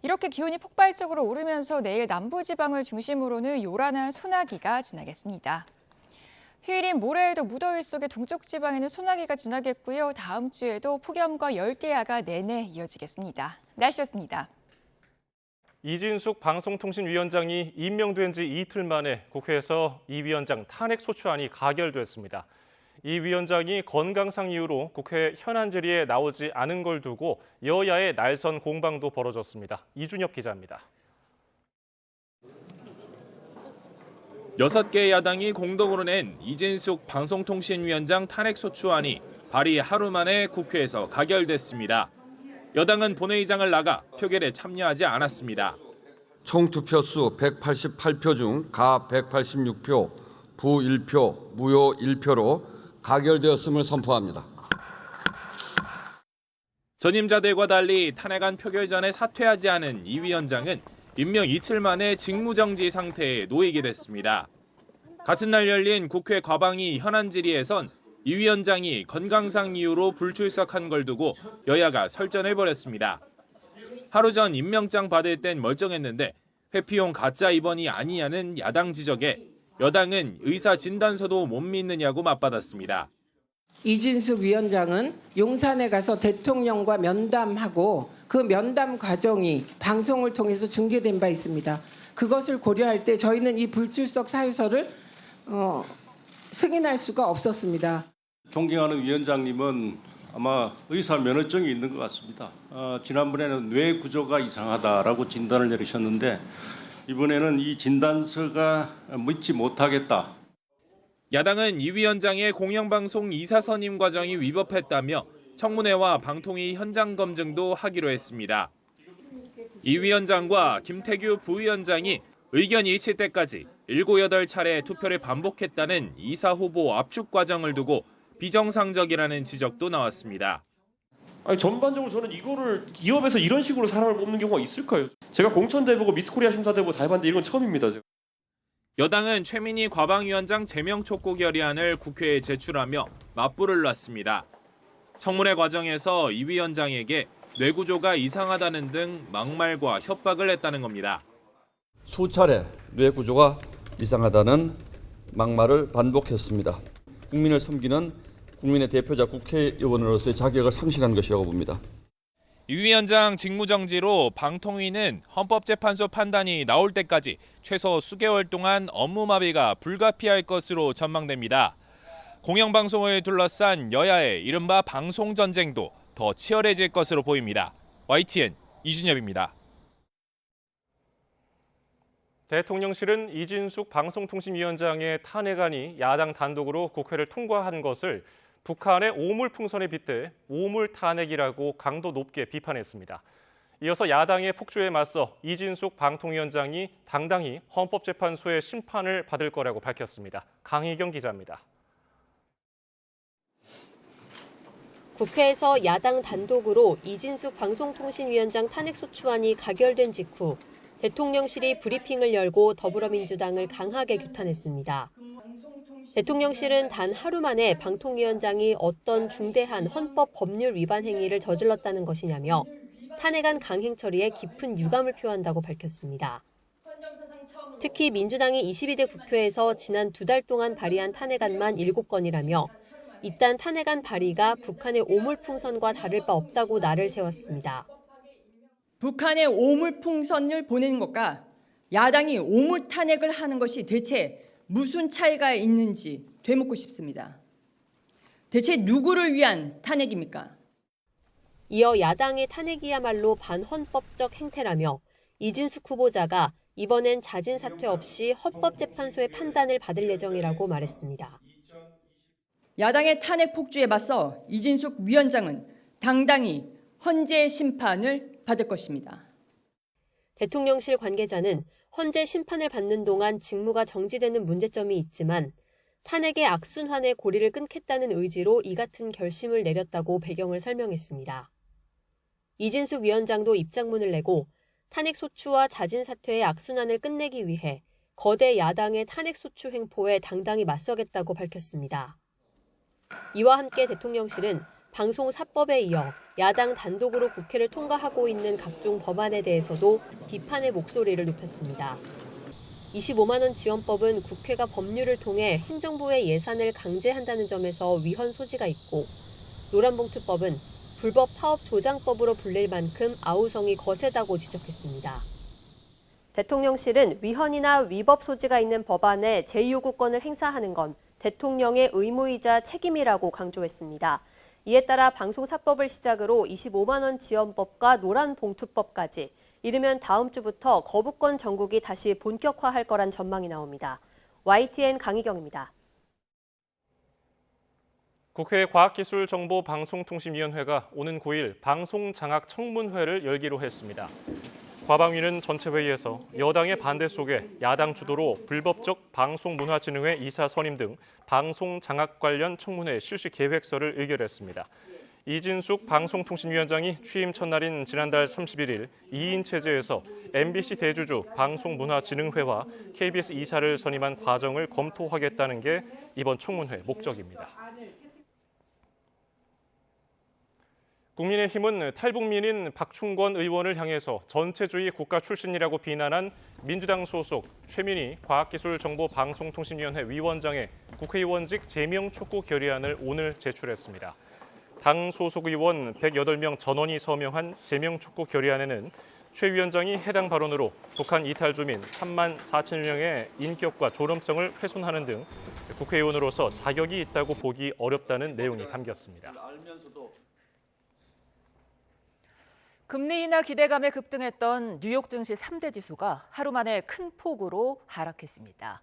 [SPEAKER 24] 이렇게 기온이 폭발적으로 오르면서 내일 남부지방을 중심으로는 요란한 소나기가 지나겠습니다. 휴일인 모레에도 무더위 속에 동쪽 지방에는 소나기가 지나겠고요. 다음 주에도 폭염과 열대야가 내내 이어지겠습니다. 날씨였습니다.
[SPEAKER 1] 이진숙 방송통신위원장이 임명된 지 이틀 만에 국회에서 이 위원장 탄핵 소추안이 가결됐습니다. 이 위원장이 건강상 이유로 국회 현안 질의에 나오지 않은 걸 두고 여야의 날선 공방도 벌어졌습니다. 이준혁 기자입니다.
[SPEAKER 10] 6개 야당이 공동으로 낸 이진숙 방송통신위원장 탄핵소추안이 발의 하루 만에 국회에서 가결됐습니다. 여당은 본회의장을 나가 표결에 참여하지 않았습니다.
[SPEAKER 11] 총 투표수 188표 중 가 186표, 부 1표, 무효 1표로 가결되었음을 선포합니다.
[SPEAKER 10] 전임자들과 달리 탄핵안 표결 전에 사퇴하지 않은 이 위원장은 임명 이틀 만에 직무정지 상태에 놓이게 됐습니다. 같은 날 열린 국회 과방위 현안 질의에선 이 위원장이 건강상 이유로 불출석한 걸 두고 여야가 설전해버렸습니다. 하루 전 임명장 받을 땐 멀쩡했는데 회피용 가짜 입원이 아니냐는 야당 지적에 여당은 의사 진단서도 못 믿느냐고 맞받았습니다.
[SPEAKER 12] 이진숙 위원장은 용산에 가서 대통령과 면담하고 그 면담 과정이 방송을 통해서 중계된 바 있습니다. 그것을 고려할 때 저희는 이 불출석 사유서를 승인할 수가 없었습니다.
[SPEAKER 13] 존경하는 위원장님은 아마 의사 면허증이 있는 것 같습니다. 지난번에는 뇌 구조가 이상하다라고 진단을 내리셨는데 이번에는 이 진단서가 믿지 못하겠다.
[SPEAKER 10] 야당은 이 위원장의 공영방송 이사 선임 과정이 위법했다며 청문회와 방통위 현장 검증도 하기로 했습니다. 이 위원장과 김태규 부위원장이 의견이 일칠 때까지 7, 8차례 투표를 반복했다는 이사 후보 압축 과정을 두고 비정상적이라는 지적도 나왔습니다.
[SPEAKER 14] 아니 전반적으로 저는 이거를 기업에서 이런 식으로 사람을 뽑는 경우가 있을까요? 제가 공천대보고 미스코리아 심사대보 다 해봤는데 이건 처음입니다. 제가.
[SPEAKER 10] 여당은 최민희 과방위원장 제명 촉구 결의안을 국회에 제출하며 맞불을 놨습니다. 청문회 과정에서 이 위원장에게 뇌구조가 이상하다는 등 막말과 협박을 했다는 겁니다.
[SPEAKER 11] 수차례 뇌구조가 이상하다는 막말을 반복했습니다. 국민을 섬기는 국민의 대표자 국회의원으로서의 자격을 상실한 것이라고 봅니다.
[SPEAKER 10] 이 위원장 직무정지로 방통위는 헌법재판소 판단이 나올 때까지 최소 수개월 동안 업무 마비가 불가피할 것으로 전망됩니다. 공영방송을 둘러싼 여야의 이른바 방송 전쟁도 더 치열해질 것으로 보입니다. YTN 이준엽입니다.
[SPEAKER 1] 대통령실은 이진숙 방송통신위원장의 탄핵안이 야당 단독으로 국회를 통과한 것을 북한의 오물풍선에 빗대 오물탄핵이라고 강도 높게 비판했습니다. 이어서 야당의 폭주에 맞서 이진숙 방통위원장이 당당히 헌법재판소의 심판을 받을 거라고 밝혔습니다. 강희경 기자입니다.
[SPEAKER 15] 국회에서 야당 단독으로 이진숙 방송통신위원장 탄핵소추안이 가결된 직후 대통령실이 브리핑을 열고 더불어민주당을 강하게 규탄했습니다. 대통령실은 단 하루 만에 방통위원장이 어떤 중대한 헌법 법률 위반 행위를 저질렀다는 것이냐며 탄핵안 강행 처리에 깊은 유감을 표한다고 밝혔습니다. 특히 민주당이 22대 국회에서 지난 2달 동안 발의한 탄핵안만 7건이라며 이딴 탄핵안 발의가 북한의 오물풍선과 다를 바 없다고 날을 세웠습니다.
[SPEAKER 16] 북한의 오물풍선을 보내는 것과 야당이 오물탄핵을 하는 것이 대체 무슨 차이가 있는지 되묻고 싶습니다. 대체 누구를 위한 탄핵입니까?
[SPEAKER 15] 이어 야당의 탄핵이야말로 반헌법적 행태라며 이진숙 후보자가 이번엔 자진 사퇴 없이 헌법재판소의 판단을 받을 예정이라고 말했습니다.
[SPEAKER 16] 야당의 탄핵 폭주에 맞서 이진숙 위원장은 당당히 헌재 심판을 받을 것입니다.
[SPEAKER 15] 대통령실 관계자는 헌재 심판을 받는 동안 직무가 정지되는 문제점이 있지만 탄핵의 악순환의 고리를 끊겠다는 의지로 이 같은 결심을 내렸다고 배경을 설명했습니다. 이진숙 위원장도 입장문을 내고 탄핵소추와 자진사퇴의 악순환을 끝내기 위해 거대 야당의 탄핵소추 횡포에 당당히 맞서겠다고 밝혔습니다. 이와 함께 대통령실은 방송사법에 이어 야당 단독으로 국회를 통과하고 있는 각종 법안에 대해서도 비판의 목소리를 높였습니다. 25만 원 지원법은 국회가 법률을 통해 행정부의 예산을 강제한다는 점에서 위헌 소지가 있고 노란봉투법은 불법 파업 조장법으로 불릴 만큼 아우성이 거세다고 지적했습니다. 대통령실은 위헌이나 위법 소지가 있는 법안에 제2요구권을 행사하는 건 대통령의 의무이자 책임이라고 강조했습니다. 이에 따라 방송사법을 시작으로 25만 원 지원법과 노란봉투법까지 이르면 다음 주부터 거부권 전국이 다시 본격화할 거란 전망이 나옵니다. YTN 강희경입니다.
[SPEAKER 1] 국회 과학기술정보방송통신위원회가 오는 9일 방송장학청문회를 열기로 했습니다. 과방위는 전체 회의에서 여당의 반대 속에 야당 주도로 불법적 방송문화진흥회 이사 선임 등 방송장악 관련 청문회 실시 계획서를 의결했습니다. 이진숙 방송통신위원장이 취임 첫날인 지난달 31일 2인 체제에서 MBC 대주주 방송문화진흥회와 KBS 이사를 선임한 과정을 검토하겠다는 게 이번 청문회 목적입니다. 국민의힘은 탈북민인 박충권 의원을 향해서 전체주의 국가 출신이라고 비난한 민주당 소속 최민희 과학기술정보방송통신위원회 위원장의 국회의원직 제명 촉구 결의안을 오늘 제출했습니다. 당 소속 의원 108명 전원이 서명한 제명 촉구 결의안에는 최 위원장이 해당 발언으로 북한 이탈 주민 3만 4천 명의 인격과 존엄성을 훼손하는 등 국회의원으로서 자격이 있다고 보기 어렵다는 내용이 담겼습니다.
[SPEAKER 2] 금리 인하 기대감에 급등했던 뉴욕 증시 3대 지수가 하루 만에 큰 폭으로 하락했습니다.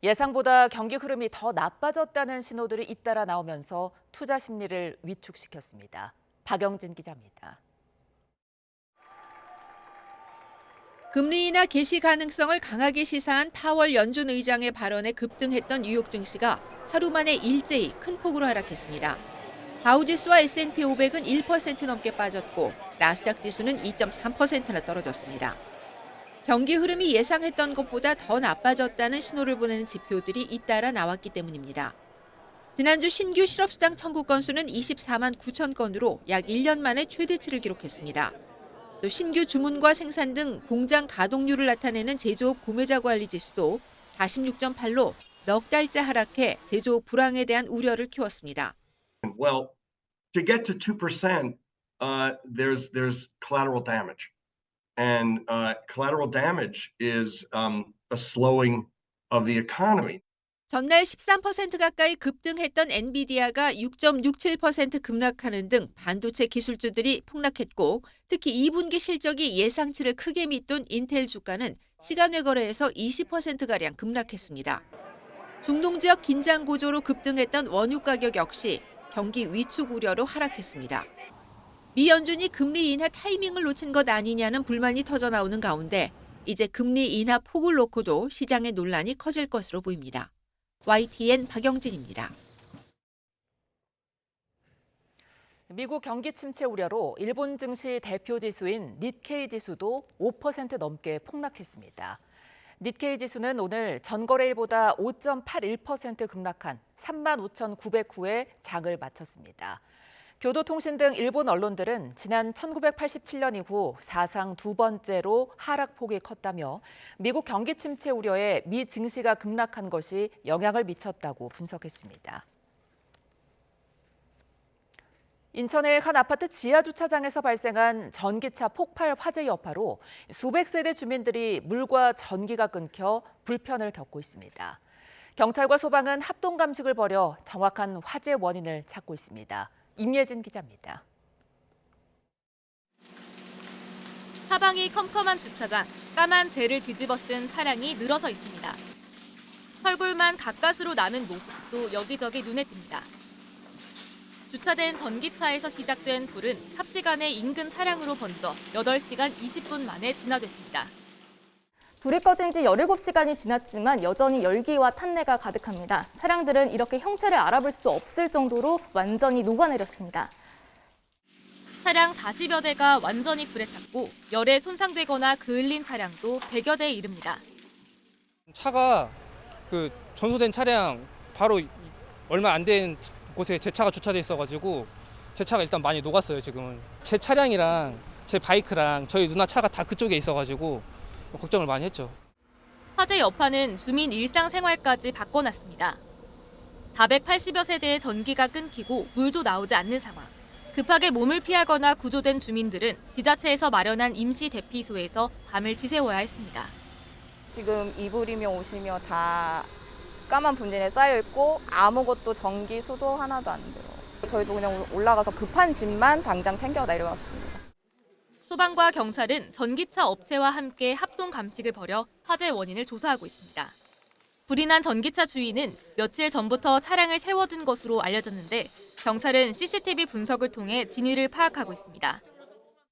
[SPEAKER 2] 예상보다 경기 흐름이 더 나빠졌다는 신호들이 잇따라 나오면서 투자 심리를 위축시켰습니다. 박영진 기자입니다.
[SPEAKER 17] 금리 인하 개시 가능성을 강하게 시사한 파월 연준 의장의 발언에 급등했던 뉴욕 증시가 하루 만에 일제히 큰 폭으로 하락했습니다. 다우지수와 S&P 500은 1% 넘게 빠졌고 나스닥 지수는 2.3%나 떨어졌습니다. 경기 흐름이 예상했던 것보다 더 나빠졌다는 신호를 보내는 지표들이 잇따라 나왔기 때문입니다. 지난주 신규 실업수당 청구 건수는 24만 9천 건으로 약 1년 만에 최대치를 기록했습니다. 또 신규 주문과 생산 등 공장 가동률을 나타내는 제조업 구매자 관리 지수도 46.8로 넉 달째 하락해 제조업 불황에 대한 우려를 키웠습니다.
[SPEAKER 19] Well, to get to 2%, there's collateral damage. And collateral damage is a slowing of the economy.
[SPEAKER 17] 전날 13% 가까이 급등했던 엔비디아가 6.67% 급락하는 등 반도체 기술주들이 폭락했고 특히 2분기 실적이 예상치를 크게 밑돈 인텔 주가는 시간외 거래에서 20%가량 급락했습니다. 중동 지역 긴장 고조로 급등했던 원유 가격 역시 경기 위축 우려로 하락했습니다. 미 연준이 금리 인하 타이밍을 놓친 것 아니냐는 불만이 터져나오는 가운데 이제 금리 인하 폭을 놓고도 시장의 논란이 커질 것으로 보입니다. YTN 박영진입니다.
[SPEAKER 2] 미국 경기 침체 우려로 일본 증시 대표 지수인 니케이 지수도 5% 넘게 폭락했습니다. 니케이 지수는 오늘 전거래일보다 5.81% 급락한 35,909에 장을 마쳤습니다. 교도통신 등 일본 언론들은 지난 1987년 이후 사상 두 번째로 하락폭이 컸다며 미국 경기 침체 우려에 미 증시가 급락한 것이 영향을 미쳤다고 분석했습니다. 인천의 한 아파트 지하 주차장에서 발생한 전기차 폭발 화재 여파로 수백 세대 주민들이 물과 전기가 끊겨 불편을 겪고 있습니다. 경찰과 소방은 합동 감식을 벌여 정확한 화재 원인을 찾고 있습니다. 임예진 기자입니다.
[SPEAKER 20] 사방이 컴컴한 주차장, 까만 재를 뒤집어 쓴 차량이 늘어서 있습니다. 털굴만 가까스로 남은 모습도 여기저기 눈에 띕니다. 주차된 전기차에서 시작된 불은 삽시간에 인근 차량으로 번져 8시간 20분 만에 진화됐습니다.
[SPEAKER 21] 불이 꺼진 지 17시간이 지났지만 여전히 열기와 탄내가 가득합니다. 차량들은 이렇게 형체를 알아볼 수 없을 정도로 완전히 녹아내렸습니다.
[SPEAKER 20] 차량 40여 대가 완전히 불에 탔고 열에 손상되거나 그을린 차량도 100여 대에 이릅니다.
[SPEAKER 22] 차가 전소된 차량 바로 얼마 안 된 곳에 제 차가 주차돼 있어가지고 제 차가 일단 많이 녹았어요. 지금은 제 차량이랑 제 바이크랑 저희 누나 차가 다 그쪽에 있어가지고 걱정을 많이 했죠.
[SPEAKER 20] 화재 여파는 주민 일상생활까지 바꿔놨습니다. 480여 세대의 전기가 끊기고 물도 나오지 않는 상황. 급하게 몸을 피하거나 구조된 주민들은 지자체에서 마련한 임시 대피소에서 밤을 지새워야 했습니다.
[SPEAKER 23] 지금 이불이며 옷이며 다 까만 분진에 쌓여 있고 아무것도 전기, 수도 하나도 안 들어. 저희도 그냥 올라가서 급한 짐만 당장 챙겨 내려왔습니다.
[SPEAKER 20] 소방과 경찰은 전기차 업체와 함께 합동 감식을 벌여 화재 원인을 조사하고 있습니다. 불이 난 전기차 주인은 며칠 전부터 차량을 세워둔 것으로 알려졌는데 경찰은 CCTV 분석을 통해 진위를 파악하고 있습니다.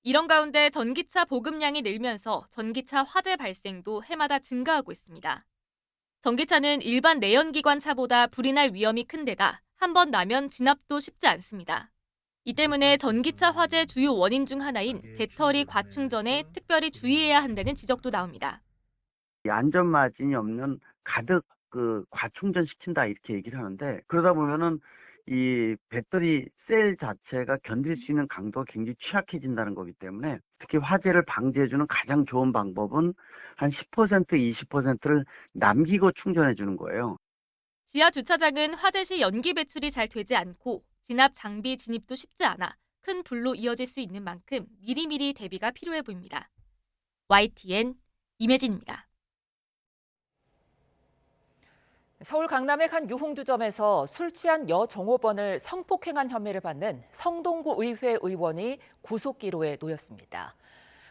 [SPEAKER 20] 이런 가운데 전기차 보급량이 늘면서 전기차 화재 발생도 해마다 증가하고 있습니다. 전기차는 일반 내연기관 차보다 불이 날 위험이 큰 데다 한 번 나면 진압도 쉽지 않습니다. 이 때문에 전기차 화재 주요 원인 중 하나인 배터리 과충전에 특별히 주의해야 한다는 지적도 나옵니다.
[SPEAKER 26] 안전 마진이 없는 가득 과충전시킨다 이렇게 얘기를 하는데 그러다 보면은 이 배터리 셀 자체가 견딜 수 있는 강도가 굉장히 취약해진다는 거기 때문에 특히 화재를 방지해주는 가장 좋은 방법은 한 10%, 20%를 남기고 충전해 주는 거예요.
[SPEAKER 20] 지하 주차장은 화재 시 연기 배출이 잘 되지 않고 진압 장비 진입도 쉽지 않아 큰 불로 이어질 수 있는 만큼 미리미리 대비가 필요해 보입니다. YTN 임혜진입니다.
[SPEAKER 2] 서울 강남의 한 유흥주점에서 술 취한 여종업원을 성폭행한 혐의를 받는 성동구 의회 의원이 구속기로에 놓였습니다.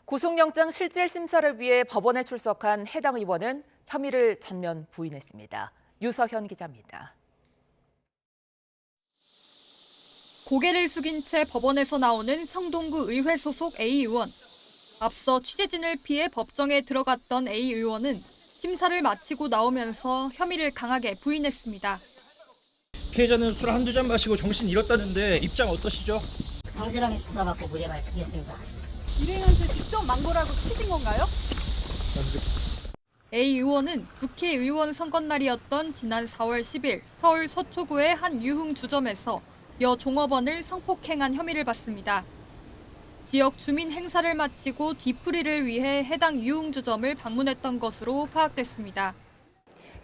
[SPEAKER 2] 구속영장 실질 심사를 위해 법원에 출석한 해당 의원은 혐의를 전면 부인했습니다. 유서현 기자입니다.
[SPEAKER 3] 고개를 숙인 채 법원에서 나오는 성동구 의회 소속 A 의원. 앞서 취재진을 피해 법정에 들어갔던 A 의원은 심사를 마치고 나오면서 혐의를 강하게 부인했습니다.
[SPEAKER 4] 피해자는 술 한두 잔 마시고 정신 잃었다는데 입장 어떠시죠?
[SPEAKER 5] 상대방이 수사받고 무죄가 크겠습니다.
[SPEAKER 3] 일행한테 직접 망고라고 시키신 건가요? A 의원은 국회의원 선거날이었던 지난 4월 10일 서울 서초구의 한 유흥 주점에서 여 종업원을 성폭행한 혐의를 받습니다. 지역 주민 행사를 마치고 뒤풀이를 위해 해당 유흥주점을 방문했던 것으로 파악됐습니다.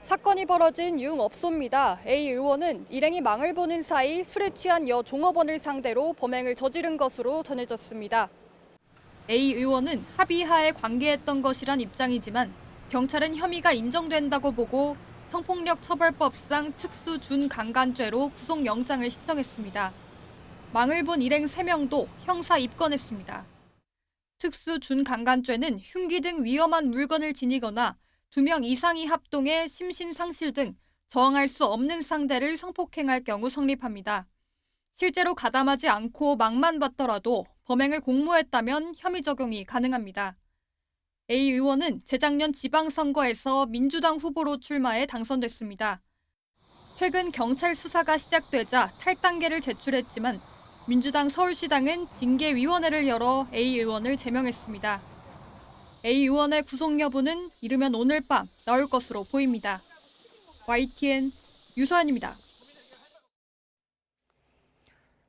[SPEAKER 3] 사건이 벌어진 유흥업소입니다. A 의원은 일행이 망을 보는 사이 술에 취한 여 종업원을 상대로 범행을 저지른 것으로 전해졌습니다. A 의원은 합의하에 관계했던 것이란 입장이지만 경찰은 혐의가 인정된다고 보고 성폭력 처벌법상 특수 준강간죄로 구속영장을 신청했습니다. 망을 본 일행 3명도 형사 입건했습니다. 특수 준강간죄는 흉기 등 위험한 물건을 지니거나 2명 이상이 합동해 심신상실 등 저항할 수 없는 상대를 성폭행할 경우 성립합니다. 실제로 가담하지 않고 망만 받더라도 범행을 공모했다면 혐의 적용이 가능합니다. A 의원은 재작년 지방선거에서 민주당 후보로 출마해 당선됐습니다. 최근 경찰 수사가 시작되자 탈당계를 제출했지만 민주당 서울시당은 징계위원회를 열어 A 의원을 제명했습니다. A 의원의 구속 여부는 이르면 오늘 밤 나올 것으로 보입니다. YTN 유서연입니다.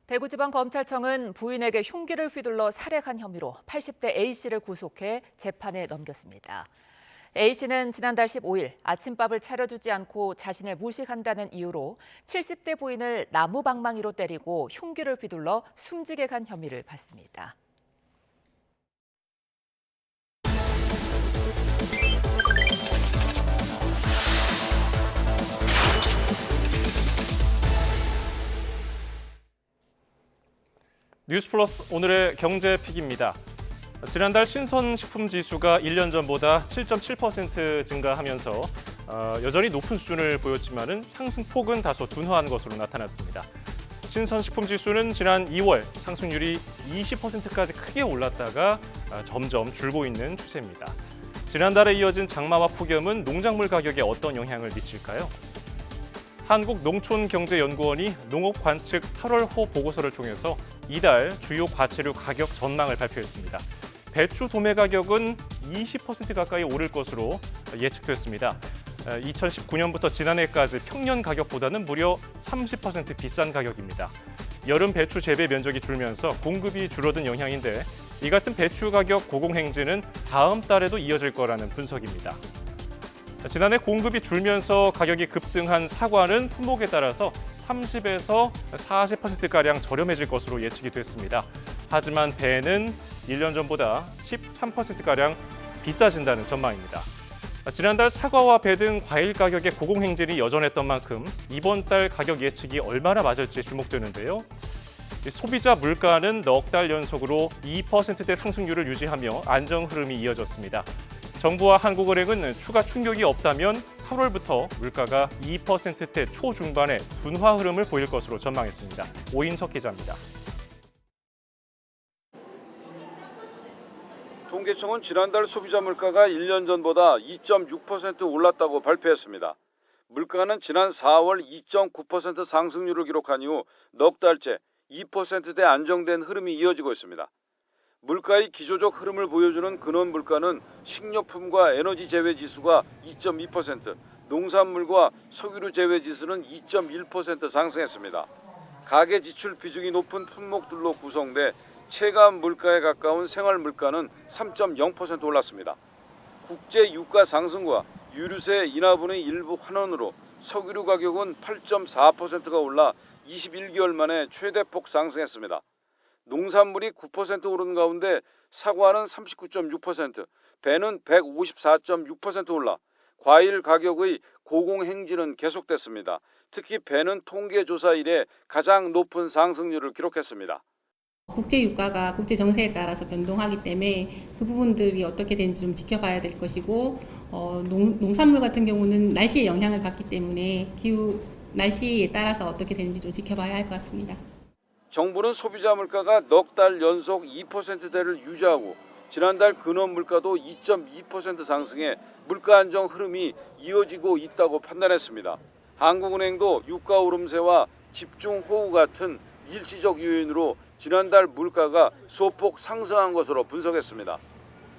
[SPEAKER 2] 대구지방검찰청은 부인에게 흉기를 휘둘러 살해한 혐의로 80대 A씨를 구속해 재판에 넘겼습니다. A씨는 지난달 15일 아침밥을 차려주지 않고 자신을 무시한다는 이유로 70대 부인을 나무방망이로 때리고 흉기를 휘둘러 숨지게 간 혐의를 받습니다.
[SPEAKER 1] 뉴스플러스 오늘의 경제픽입니다. 지난달 신선식품지수가 1년 전보다 7.7% 증가하면서 여전히 높은 수준을 보였지만은 상승폭은 다소 둔화한 것으로 나타났습니다. 신선식품지수는 지난 2월 상승률이 20%까지 크게 올랐다가 점점 줄고 있는 추세입니다. 지난달에 이어진 장마와 폭염은 농작물 가격에 어떤 영향을 미칠까요? 한국농촌경제연구원이 농업관측 8월호 보고서를 통해서 이달 주요 과채류 가격 전망을 발표했습니다. 배추 도매 가격은 20% 가까이 오를 것으로 예측됐습니다. 2019년부터 지난해까지 평년 가격보다는 무려 30% 비싼 가격입니다. 여름 배추 재배 면적이 줄면서 공급이 줄어든 영향인데 이 같은 배추 가격 고공행진은 다음 달에도 이어질 거라는 분석입니다. 지난해 공급이 줄면서 가격이 급등한 사과는 품목에 따라서 30에서 40%가량 저렴해질 것으로 예측이 됐습니다. 하지만 배는 1년 전보다 13%가량 비싸진다는 전망입니다. 지난달 사과와 배 등 과일 가격의 고공행진이 여전했던 만큼 이번 달 가격 예측이 얼마나 맞을지 주목되는데요. 소비자 물가는 넉 달 연속으로 2%대 상승률을 유지하며 안정 흐름이 이어졌습니다. 정부와 한국은행은 추가 충격이 없다면 8월부터 물가가 2%대 초중반의 둔화 흐름을 보일 것으로 전망했습니다. 오인석 기자입니다.
[SPEAKER 7] 통계청은 지난달 소비자 물가가 1년 전보다 2.6% 올랐다고 발표했습니다. 물가는 지난 4월 2.9% 상승률을 기록한 이후 넉 달째 2%대 안정된 흐름이 이어지고 있습니다. 물가의 기조적 흐름을 보여주는 근원 물가는 식료품과 에너지 제외 지수가 2.2%, 농산물과 석유류 제외 지수는 2.1% 상승했습니다. 가계 지출 비중이 높은 품목들로 구성돼 체감 물가에 가까운 생활 물가는 3.0% 올랐습니다. 국제 유가 상승과 유류세 인하분의 일부 환원으로 석유류 가격은 8.4%가 올라 21개월 만에 최대폭 상승했습니다. 농산물이 9% 오른 가운데 사과는 39.6%, 배는 154.6% 올라 과일 가격의 고공행진은 계속됐습니다. 특히 배는 통계조사 이래 가장 높은 상승률을 기록했습니다.
[SPEAKER 18] 국제 유가가 국제 정세에 따라서 변동하기 때문에 그 부분들이 어떻게 되는지 좀 지켜봐야 될 것이고 농산물 같은 경우는 날씨의 영향을 받기 때문에 날씨에 따라서 어떻게 되는지 좀 지켜봐야 할 것 같습니다.
[SPEAKER 7] 정부는 소비자 물가가 넉 달 연속 2%대를 유지하고 지난달 근원 물가도 2.2% 상승해 물가 안정 흐름이 이어지고 있다고 판단했습니다. 한국은행도 유가 오름세와 집중호우 같은 일시적 요인으로 지난달 물가가 소폭 상승한 것으로 분석했습니다.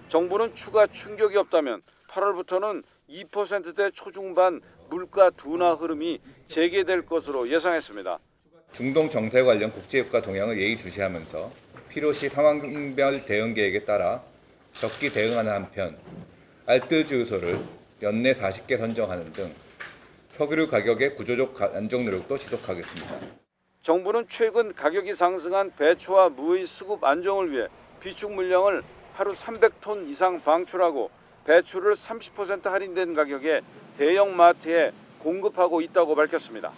[SPEAKER 7] 정부는 추가 충격이 없다면 8월부터는 2%대 초중반 물가 둔화 흐름이 재개될 것으로 예상했습니다.
[SPEAKER 6] 중동 정세 관련 국제유가 동향을 예의주시하면서 필요시 상황별 대응 계획에 따라 적기 대응하는 한편 알뜰 주유소를 연내 40개 선정하는 등 석유류 가격의 구조적 안정 노력도 지속하겠습니다.
[SPEAKER 7] 정부는 최근 가격이 상승한 배추와 무의 수급 안정을 위해 비축 물량을 하루 300톤 이상 방출하고 배추를 30% 할인된 가격에 대형 마트에 공급하고 있다고 밝혔습니다.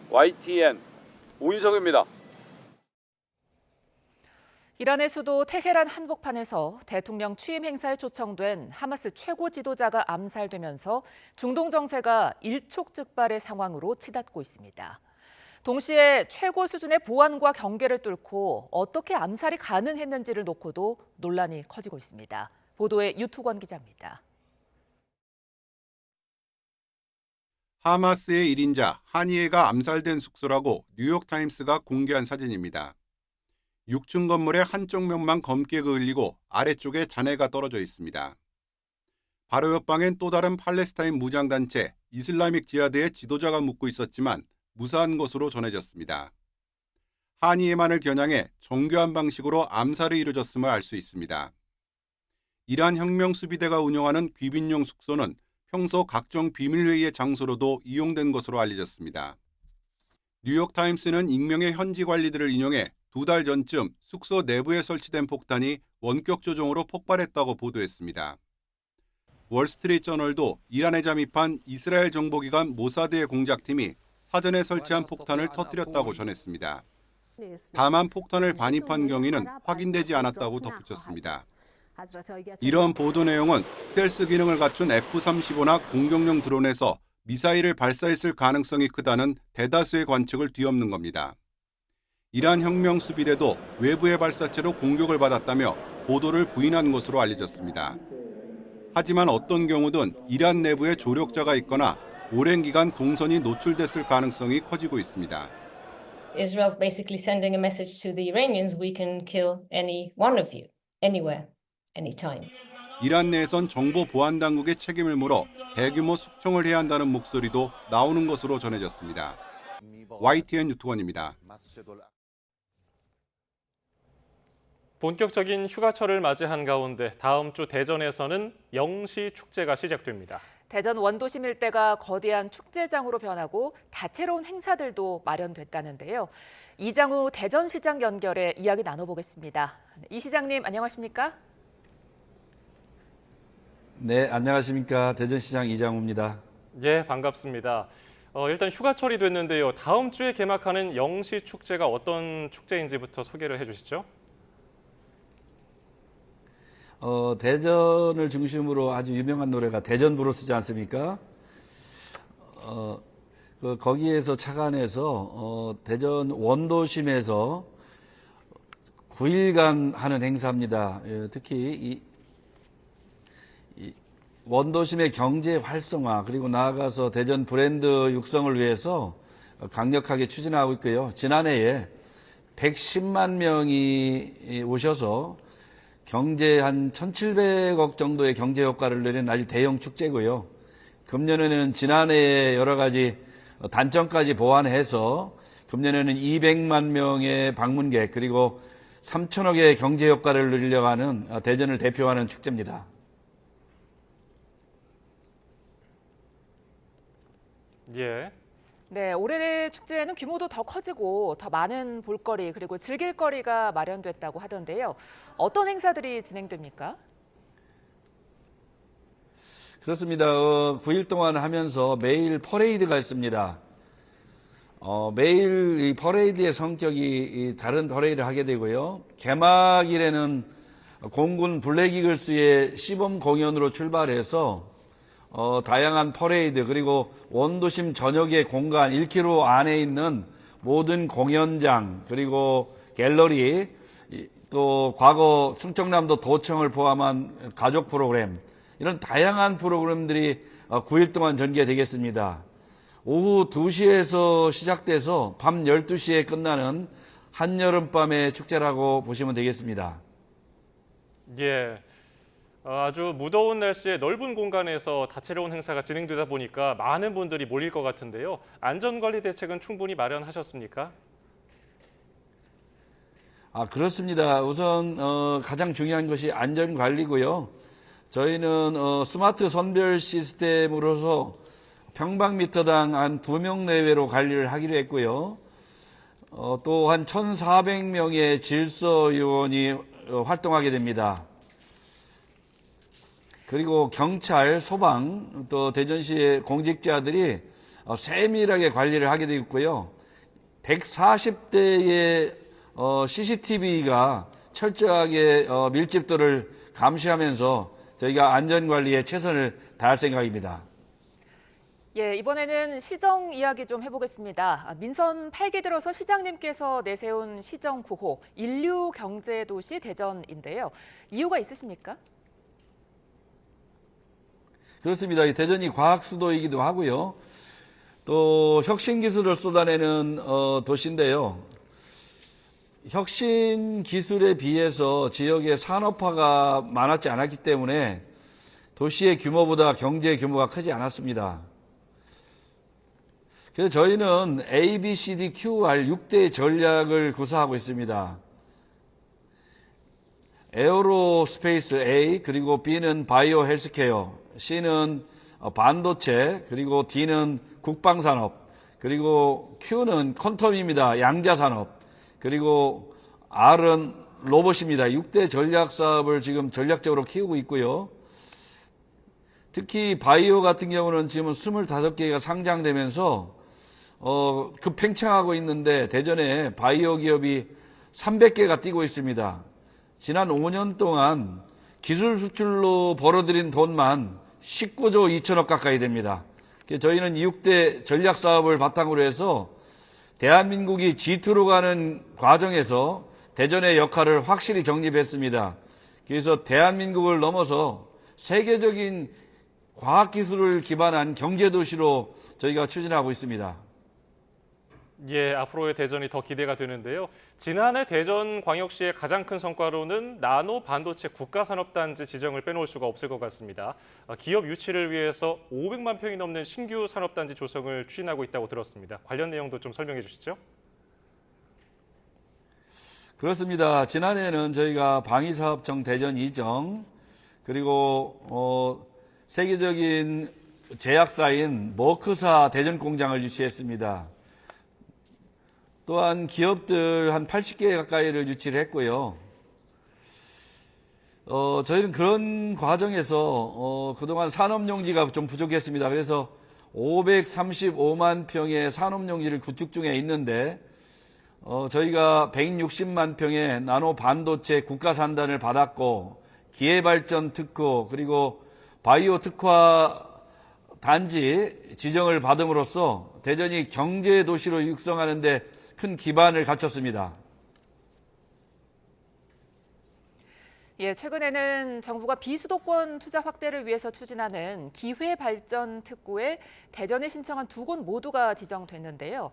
[SPEAKER 7] YTN 오인석입니다.
[SPEAKER 2] 이란의 수도 테헤란 한복판에서 대통령 취임 행사에 초청된 하마스 최고 지도자가 암살되면서 중동 정세가 일촉즉발의 상황으로 치닫고 있습니다. 동시에 최고 수준의 보안과 경계를 뚫고 어떻게 암살이 가능했는지를 놓고도 논란이 커지고 있습니다. 보도에 유투권 기자입니다.
[SPEAKER 8] 하마스의 1인자 하니에가 암살된 숙소라고 뉴욕타임스가 공개한 사진입니다. 6층 건물의 한쪽 면만 검게 그을리고 아래쪽에 잔해가 떨어져 있습니다. 바로 옆방엔 또 다른 팔레스타인 무장단체 이슬라믹 지하드의 지도자가 묵고 있었지만 무사한 것으로 전해졌습니다. 하니에만을 겨냥해 정교한 방식으로 암살이 이루어졌음을 알 수 있습니다. 이란 혁명수비대가 운영하는 귀빈용 숙소는 평소 각종 비밀회의의 장소로도 이용된 것으로 알려졌습니다. 뉴욕타임스는 익명의 현지 관리들을 인용해 2달 전쯤 숙소 내부에 설치된 폭탄이 원격 조종으로 폭발했다고 보도했습니다. 월스트리트저널도 이란에 잠입한 이스라엘 정보기관 모사드의 공작팀이 사전에 설치한 폭탄을 터뜨렸다고 전했습니다. 다만 폭탄을 반입한 경위는 확인되지 않았다고 덧붙였습니다. 이런 보도 내용은 스텔스 기능을 갖춘 F-35나 공격용 드론에서 미사일을 발사했을 가능성이 크다는 대다수의 관측을 뒤엎는 겁니다. 이란 혁명수비대도 외부의 발사체로 공격을 받았다며 보도를 부인한 것으로 알려졌습니다. 하지만 어떤 경우든 이란 내부에 조력자가 있거나 오랜 기간 동선이 노출됐을 가능성이 커지고 있습니다.
[SPEAKER 9] Israel's basically sending a message to the Iranians: we can kill any one of you, anywhere, anytime.
[SPEAKER 8] 이란 내에선 정보 보안 당국의 책임을 물어 대규모 숙청을 해야 한다는 목소리도 나오는 것으로 전해졌습니다. YTN 유투원입니다.
[SPEAKER 1] 본격적인 휴가철을 맞이한 가운데 다음 주 대전에서는 영시 축제가 시작됩니다.
[SPEAKER 2] 대전 원도심 일대가 거대한 축제장으로 변하고 다채로운 행사들도 마련됐다는데요. 이장우 대전시장 연결해 이야기 나눠보겠습니다. 이 시장님 안녕하십니까?
[SPEAKER 12] 네, 안녕하십니까. 대전시장 이장우입니다.
[SPEAKER 1] 예, 반갑습니다. 일단 휴가철이 됐는데요. 다음 주에 개막하는 영시 축제가 어떤 축제인지부터 소개를 해주시죠.
[SPEAKER 12] 대전을 중심으로 아주 유명한 노래가 대전 브루스지 않습니까? 거기에서 착안해서 대전 원도심에서 9일간 하는 행사입니다. 특히 이 원도심의 경제 활성화 그리고 나아가서 대전 브랜드 육성을 위해서 강력하게 추진하고 있고요. 지난해에 110만 명이 오셔서 경제 한 1,700억 정도의 경제 효과를 내는 아주 대형 축제고요. 금년에는 지난해에 여러 가지 단점까지 보완해서 금년에는 200만 명의 방문객 그리고 3천억의 경제 효과를 누리려고 하는 대전을 대표하는 축제입니다.
[SPEAKER 1] 예.
[SPEAKER 2] 네, 올해 축제에는 규모도 더 커지고 더 많은 볼거리 그리고 즐길거리가 마련됐다고 하던데요. 어떤 행사들이 진행됩니까?
[SPEAKER 12] 그렇습니다. 9일 동안 하면서 매일 퍼레이드가 있습니다. 매일 이 퍼레이드의 성격이 다른 퍼레이드를 하게 되고요. 개막일에는 공군 블랙이글스의 시범 공연으로 출발해서 다양한 퍼레이드 그리고 원도심 전역의 공간 1km 안에 있는 모든 공연장 그리고 갤러리 또 과거 충청남도 도청을 포함한 가족 프로그램 이런 다양한 프로그램들이 9일 동안 전개되겠습니다. 오후 2시에서 시작돼서 밤 12시에 끝나는 한여름밤의 축제라고 보시면 되겠습니다.
[SPEAKER 1] 예. 아주 무더운 날씨에 넓은 공간에서 다채로운 행사가 진행되다 보니까 많은 분들이 몰릴 것 같은데요. 안전관리 대책은 충분히 마련하셨습니까?
[SPEAKER 12] 그렇습니다. 우선 가장 중요한 것이 안전관리고요. 저희는 스마트 선별 시스템으로서 평방미터당 한 2명 내외로 관리를 하기로 했고요. 또한 1,400명의 질서요원이 활동하게 됩니다. 그리고 경찰, 소방, 또 대전시의 공직자들이 세밀하게 관리를 하게 되어 있고요. 140대의 CCTV가 철저하게 밀집도를 감시하면서 저희가 안전관리에 최선을 다할 생각입니다.
[SPEAKER 2] 예, 이번에는 시정 이야기 좀 해보겠습니다. 민선 8기 들어서 시장님께서 내세운 시정 9호 인류 경제도시 대전인데요. 이유가 있으십니까?
[SPEAKER 12] 그렇습니다. 대전이 과학 수도이기도 하고요. 또 혁신 기술을 쏟아내는 도시인데요. 혁신 기술에 비해서 지역의 산업화가 많았지 않았기 때문에 도시의 규모보다 경제 규모가 크지 않았습니다. 그래서 저희는 A, B, C, D, QR 6대 전략을 구사하고 있습니다. 에어로스페이스 A, 그리고 B는 바이오 헬스케어, C는 반도체, 그리고 D는 국방산업, 그리고 Q는 퀀텀입니다. 양자산업, 그리고 R은 로봇입니다. 6대 전략 사업을 지금 전략적으로 키우고 있고요. 특히 바이오 같은 경우는 지금 25개가 상장되면서 급팽창하고 있는데 대전에 바이오 기업이 300개가 뛰고 있습니다. 지난 5년 동안 기술 수출로 벌어들인 돈만 19조 2천억 가까이 됩니다. 저희는 6대 전략 사업을 바탕으로 해서 대한민국이 G2로 가는 과정에서 대전의 역할을 확실히 정립했습니다. 그래서 대한민국을 넘어서 세계적인 과학기술을 기반한 경제도시로 저희가 추진하고 있습니다.
[SPEAKER 1] 예, 앞으로의 대전이 더 기대가 되는데요. 지난해 대전광역시의 가장 큰 성과로는 나노 반도체 국가산업단지 지정을 빼놓을 수가 없을 것 같습니다. 기업 유치를 위해서 500만 평이 넘는 신규 산업단지 조성을 추진하고 있다고 들었습니다. 관련 내용도 좀 설명해 주시죠.
[SPEAKER 12] 그렇습니다. 지난해에는 저희가 방위사업청 대전 이정, 그리고 세계적인 제약사인 머크사 대전 공장을 유치했습니다. 또한 기업들 한 80개 가까이를 유치를 했고요. 저희는 그런 과정에서 그동안 산업용지가 좀 부족했습니다. 그래서 535만 평의 산업용지를 구축 중에 있는데 저희가 160만 평의 나노 반도체 국가산단을 받았고 기회발전 특허 그리고 바이오 특화 단지 지정을 받음으로써 대전이 경제도시로 육성하는 데 큰 기반을 갖췄습니다.
[SPEAKER 2] 예, 최근에는 정부가 비수도권 투자 확대를 위해서 추진하는 기회발전 특구에 대전이 신청한 2곳 모두가 지정됐는데요.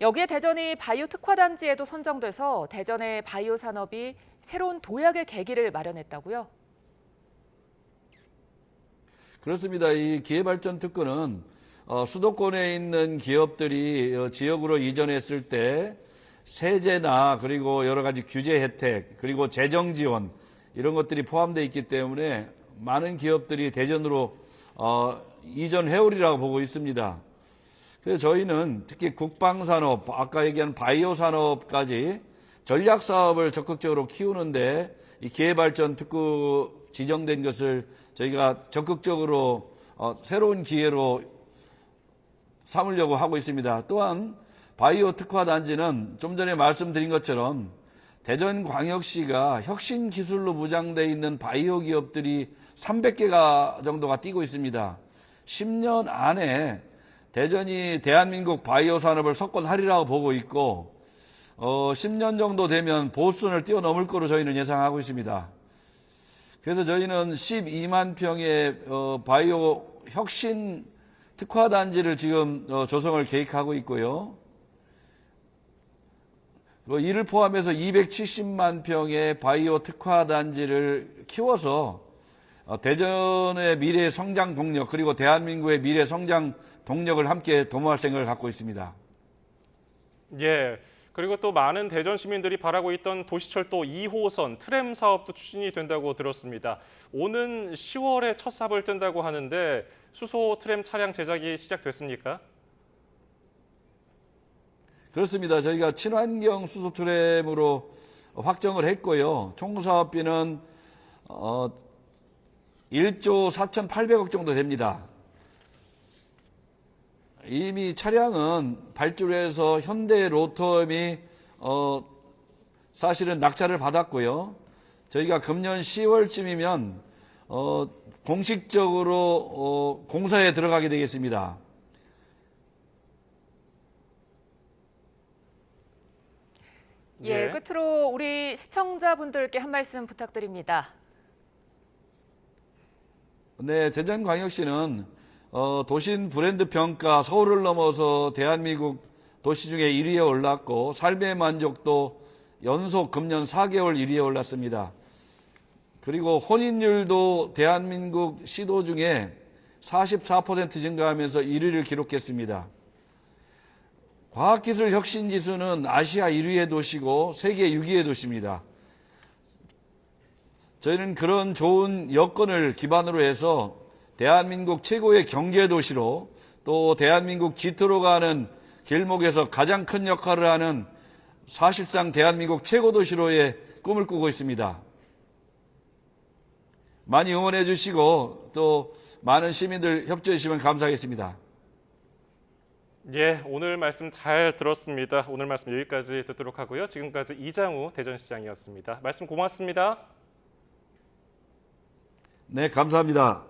[SPEAKER 2] 여기에 대전이 바이오 특화단지에도 선정돼서 대전의 바이오 산업이 새로운 도약의 계기를 마련했다고요?
[SPEAKER 12] 그렇습니다. 이 기회발전 특구는 수도권에 있는 기업들이 지역으로 이전했을 때 세제나 그리고 여러 가지 규제 혜택 그리고 재정 지원 이런 것들이 포함되어 있기 때문에 많은 기업들이 대전으로 이전해오리라고 보고 있습니다. 그래서 저희는 특히 국방산업, 아까 얘기한 바이오 산업까지 전략 사업을 적극적으로 키우는데 이 기회발전 특구 지정된 것을 저희가 적극적으로 새로운 기회로 삼으려고 하고 있습니다. 또한 바이오 특화 단지는 좀 전에 말씀드린 것처럼 대전광역시가 혁신 기술로 무장되어 있는 바이오 기업들이 300개가 정도가 뛰고 있습니다. 10년 안에 대전이 대한민국 바이오 산업을 석권하리라고 보고 있고 10년 정도 되면 보스턴을 뛰어넘을 거로 저희는 예상하고 있습니다. 그래서 저희는 12만 평의 바이오 혁신 특화단지를 지금 조성을 계획하고 있고요. 이를 포함해서 270만 평의 바이오 특화단지를 키워서 대전의 미래 성장 동력 그리고 대한민국의 미래 성장 동력을 함께 도모할 생각을 갖고 있습니다.
[SPEAKER 1] 예. 그리고 또 많은 대전 시민들이 바라고 있던 도시철도 2호선 트램 사업도 추진이 된다고 들었습니다. 오는 10월에 첫 삽을 뜬다고 하는데 수소 트램 차량 제작이 시작됐습니까?
[SPEAKER 12] 그렇습니다. 저희가 친환경 수소 트램으로 확정을 했고요. 총 사업비는 1조 4,800억 정도 됩니다. 이미 차량은 발주해서 현대 로텀이 사실은 낙찰을 받았고요. 저희가 금년 10월쯤이면 공식적으로 공사에 들어가게 되겠습니다.
[SPEAKER 2] 예, 끝으로 우리 시청자분들께 한 말씀 부탁드립니다.
[SPEAKER 12] 네, 대전광역시는 도심 브랜드 평가 서울을 넘어서 대한민국 도시 중에 1위에 올랐고 삶의 만족도 연속 금년 4개월 1위에 올랐습니다. 그리고 혼인율도 대한민국 시도 중에 44% 증가하면서 1위를 기록했습니다. 과학기술 혁신 지수는 아시아 1위의 도시고 세계 6위의 도시입니다. 저희는 그런 좋은 여건을 기반으로 해서 대한민국 최고의 경제도시로 또 대한민국 지토로 가는 길목에서 가장 큰 역할을 하는 사실상 대한민국 최고도시로의 꿈을 꾸고 있습니다. 많이 응원해 주시고 또 많은 시민들 협조해 주시면 감사하겠습니다.
[SPEAKER 1] 예, 오늘 말씀 잘 들었습니다. 오늘 말씀 여기까지 듣도록 하고요. 지금까지 이장우 대전시장이었습니다. 말씀 고맙습니다.
[SPEAKER 12] 네, 감사합니다.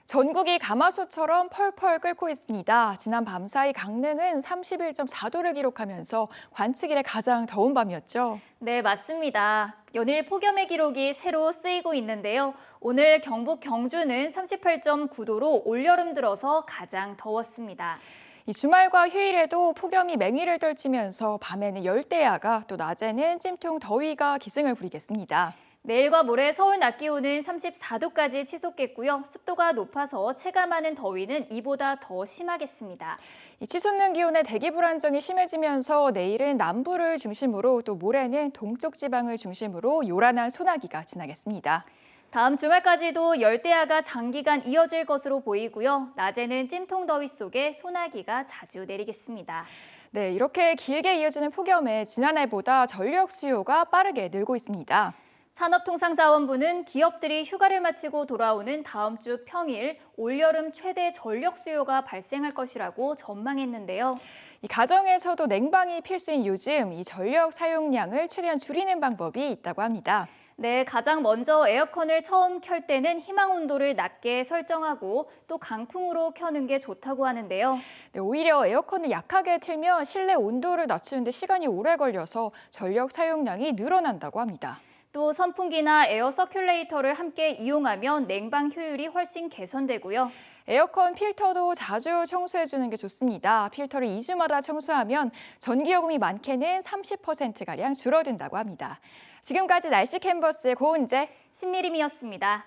[SPEAKER 10] 전국이 가마솥처럼 펄펄 끓고 있습니다. 지난 밤 사이 강릉은 31.4도를 기록하면서 관측 이래 가장 더운 밤이었죠.
[SPEAKER 11] 네, 맞습니다. 연일 폭염의 기록이 새로 쓰이고 있는데요. 오늘 경북 경주는 38.9도로 올여름 들어서 가장 더웠습니다.
[SPEAKER 10] 이 주말과 휴일에도 폭염이 맹위를 떨치면서 밤에는 열대야가 또 낮에는 찜통 더위가 기승을 부리겠습니다.
[SPEAKER 11] 내일과 모레 서울 낮 기온은 34도까지 치솟겠고요. 습도가 높아서 체감하는 더위는 이보다 더 심하겠습니다.
[SPEAKER 10] 이 치솟는 기온에 대기 불안정이 심해지면서 내일은 남부를 중심으로 또 모레는 동쪽 지방을 중심으로 요란한 소나기가 지나겠습니다.
[SPEAKER 11] 다음 주말까지도 열대야가 장기간 이어질 것으로 보이고요. 낮에는 찜통 더위 속에 소나기가 자주 내리겠습니다.
[SPEAKER 10] 네, 이렇게 길게 이어지는 폭염에 지난해보다 전력 수요가 빠르게 늘고 있습니다.
[SPEAKER 11] 산업통상자원부는 기업들이 휴가를 마치고 돌아오는 다음 주 평일 올여름 최대 전력 수요가 발생할 것이라고 전망했는데요.
[SPEAKER 10] 이 가정에서도 냉방이 필수인 요즘 이 전력 사용량을 최대한 줄이는 방법이 있다고 합니다.
[SPEAKER 11] 네, 가장 먼저 에어컨을 처음 켤 때는 희망 온도를 낮게 설정하고 또 강풍으로 켜는 게 좋다고 하는데요.
[SPEAKER 10] 네, 오히려 에어컨을 약하게 틀면 실내 온도를 낮추는 데 시간이 오래 걸려서 전력 사용량이 늘어난다고 합니다.
[SPEAKER 11] 또 선풍기나 에어 서큘레이터를 함께 이용하면 냉방 효율이 훨씬 개선되고요.
[SPEAKER 10] 에어컨 필터도 자주 청소해주는 게 좋습니다. 필터를 2주마다 청소하면 전기요금이 많게는 30%가량 줄어든다고 합니다. 지금까지 날씨 캔버스의 고은재,
[SPEAKER 11] 신미림이었습니다.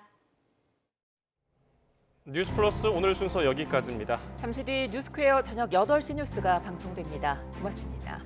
[SPEAKER 1] 뉴스플러스 오늘 순서 여기까지입니다.
[SPEAKER 2] 잠시 뒤 뉴스퀘어 저녁 8시 뉴스가 방송됩니다. 고맙습니다.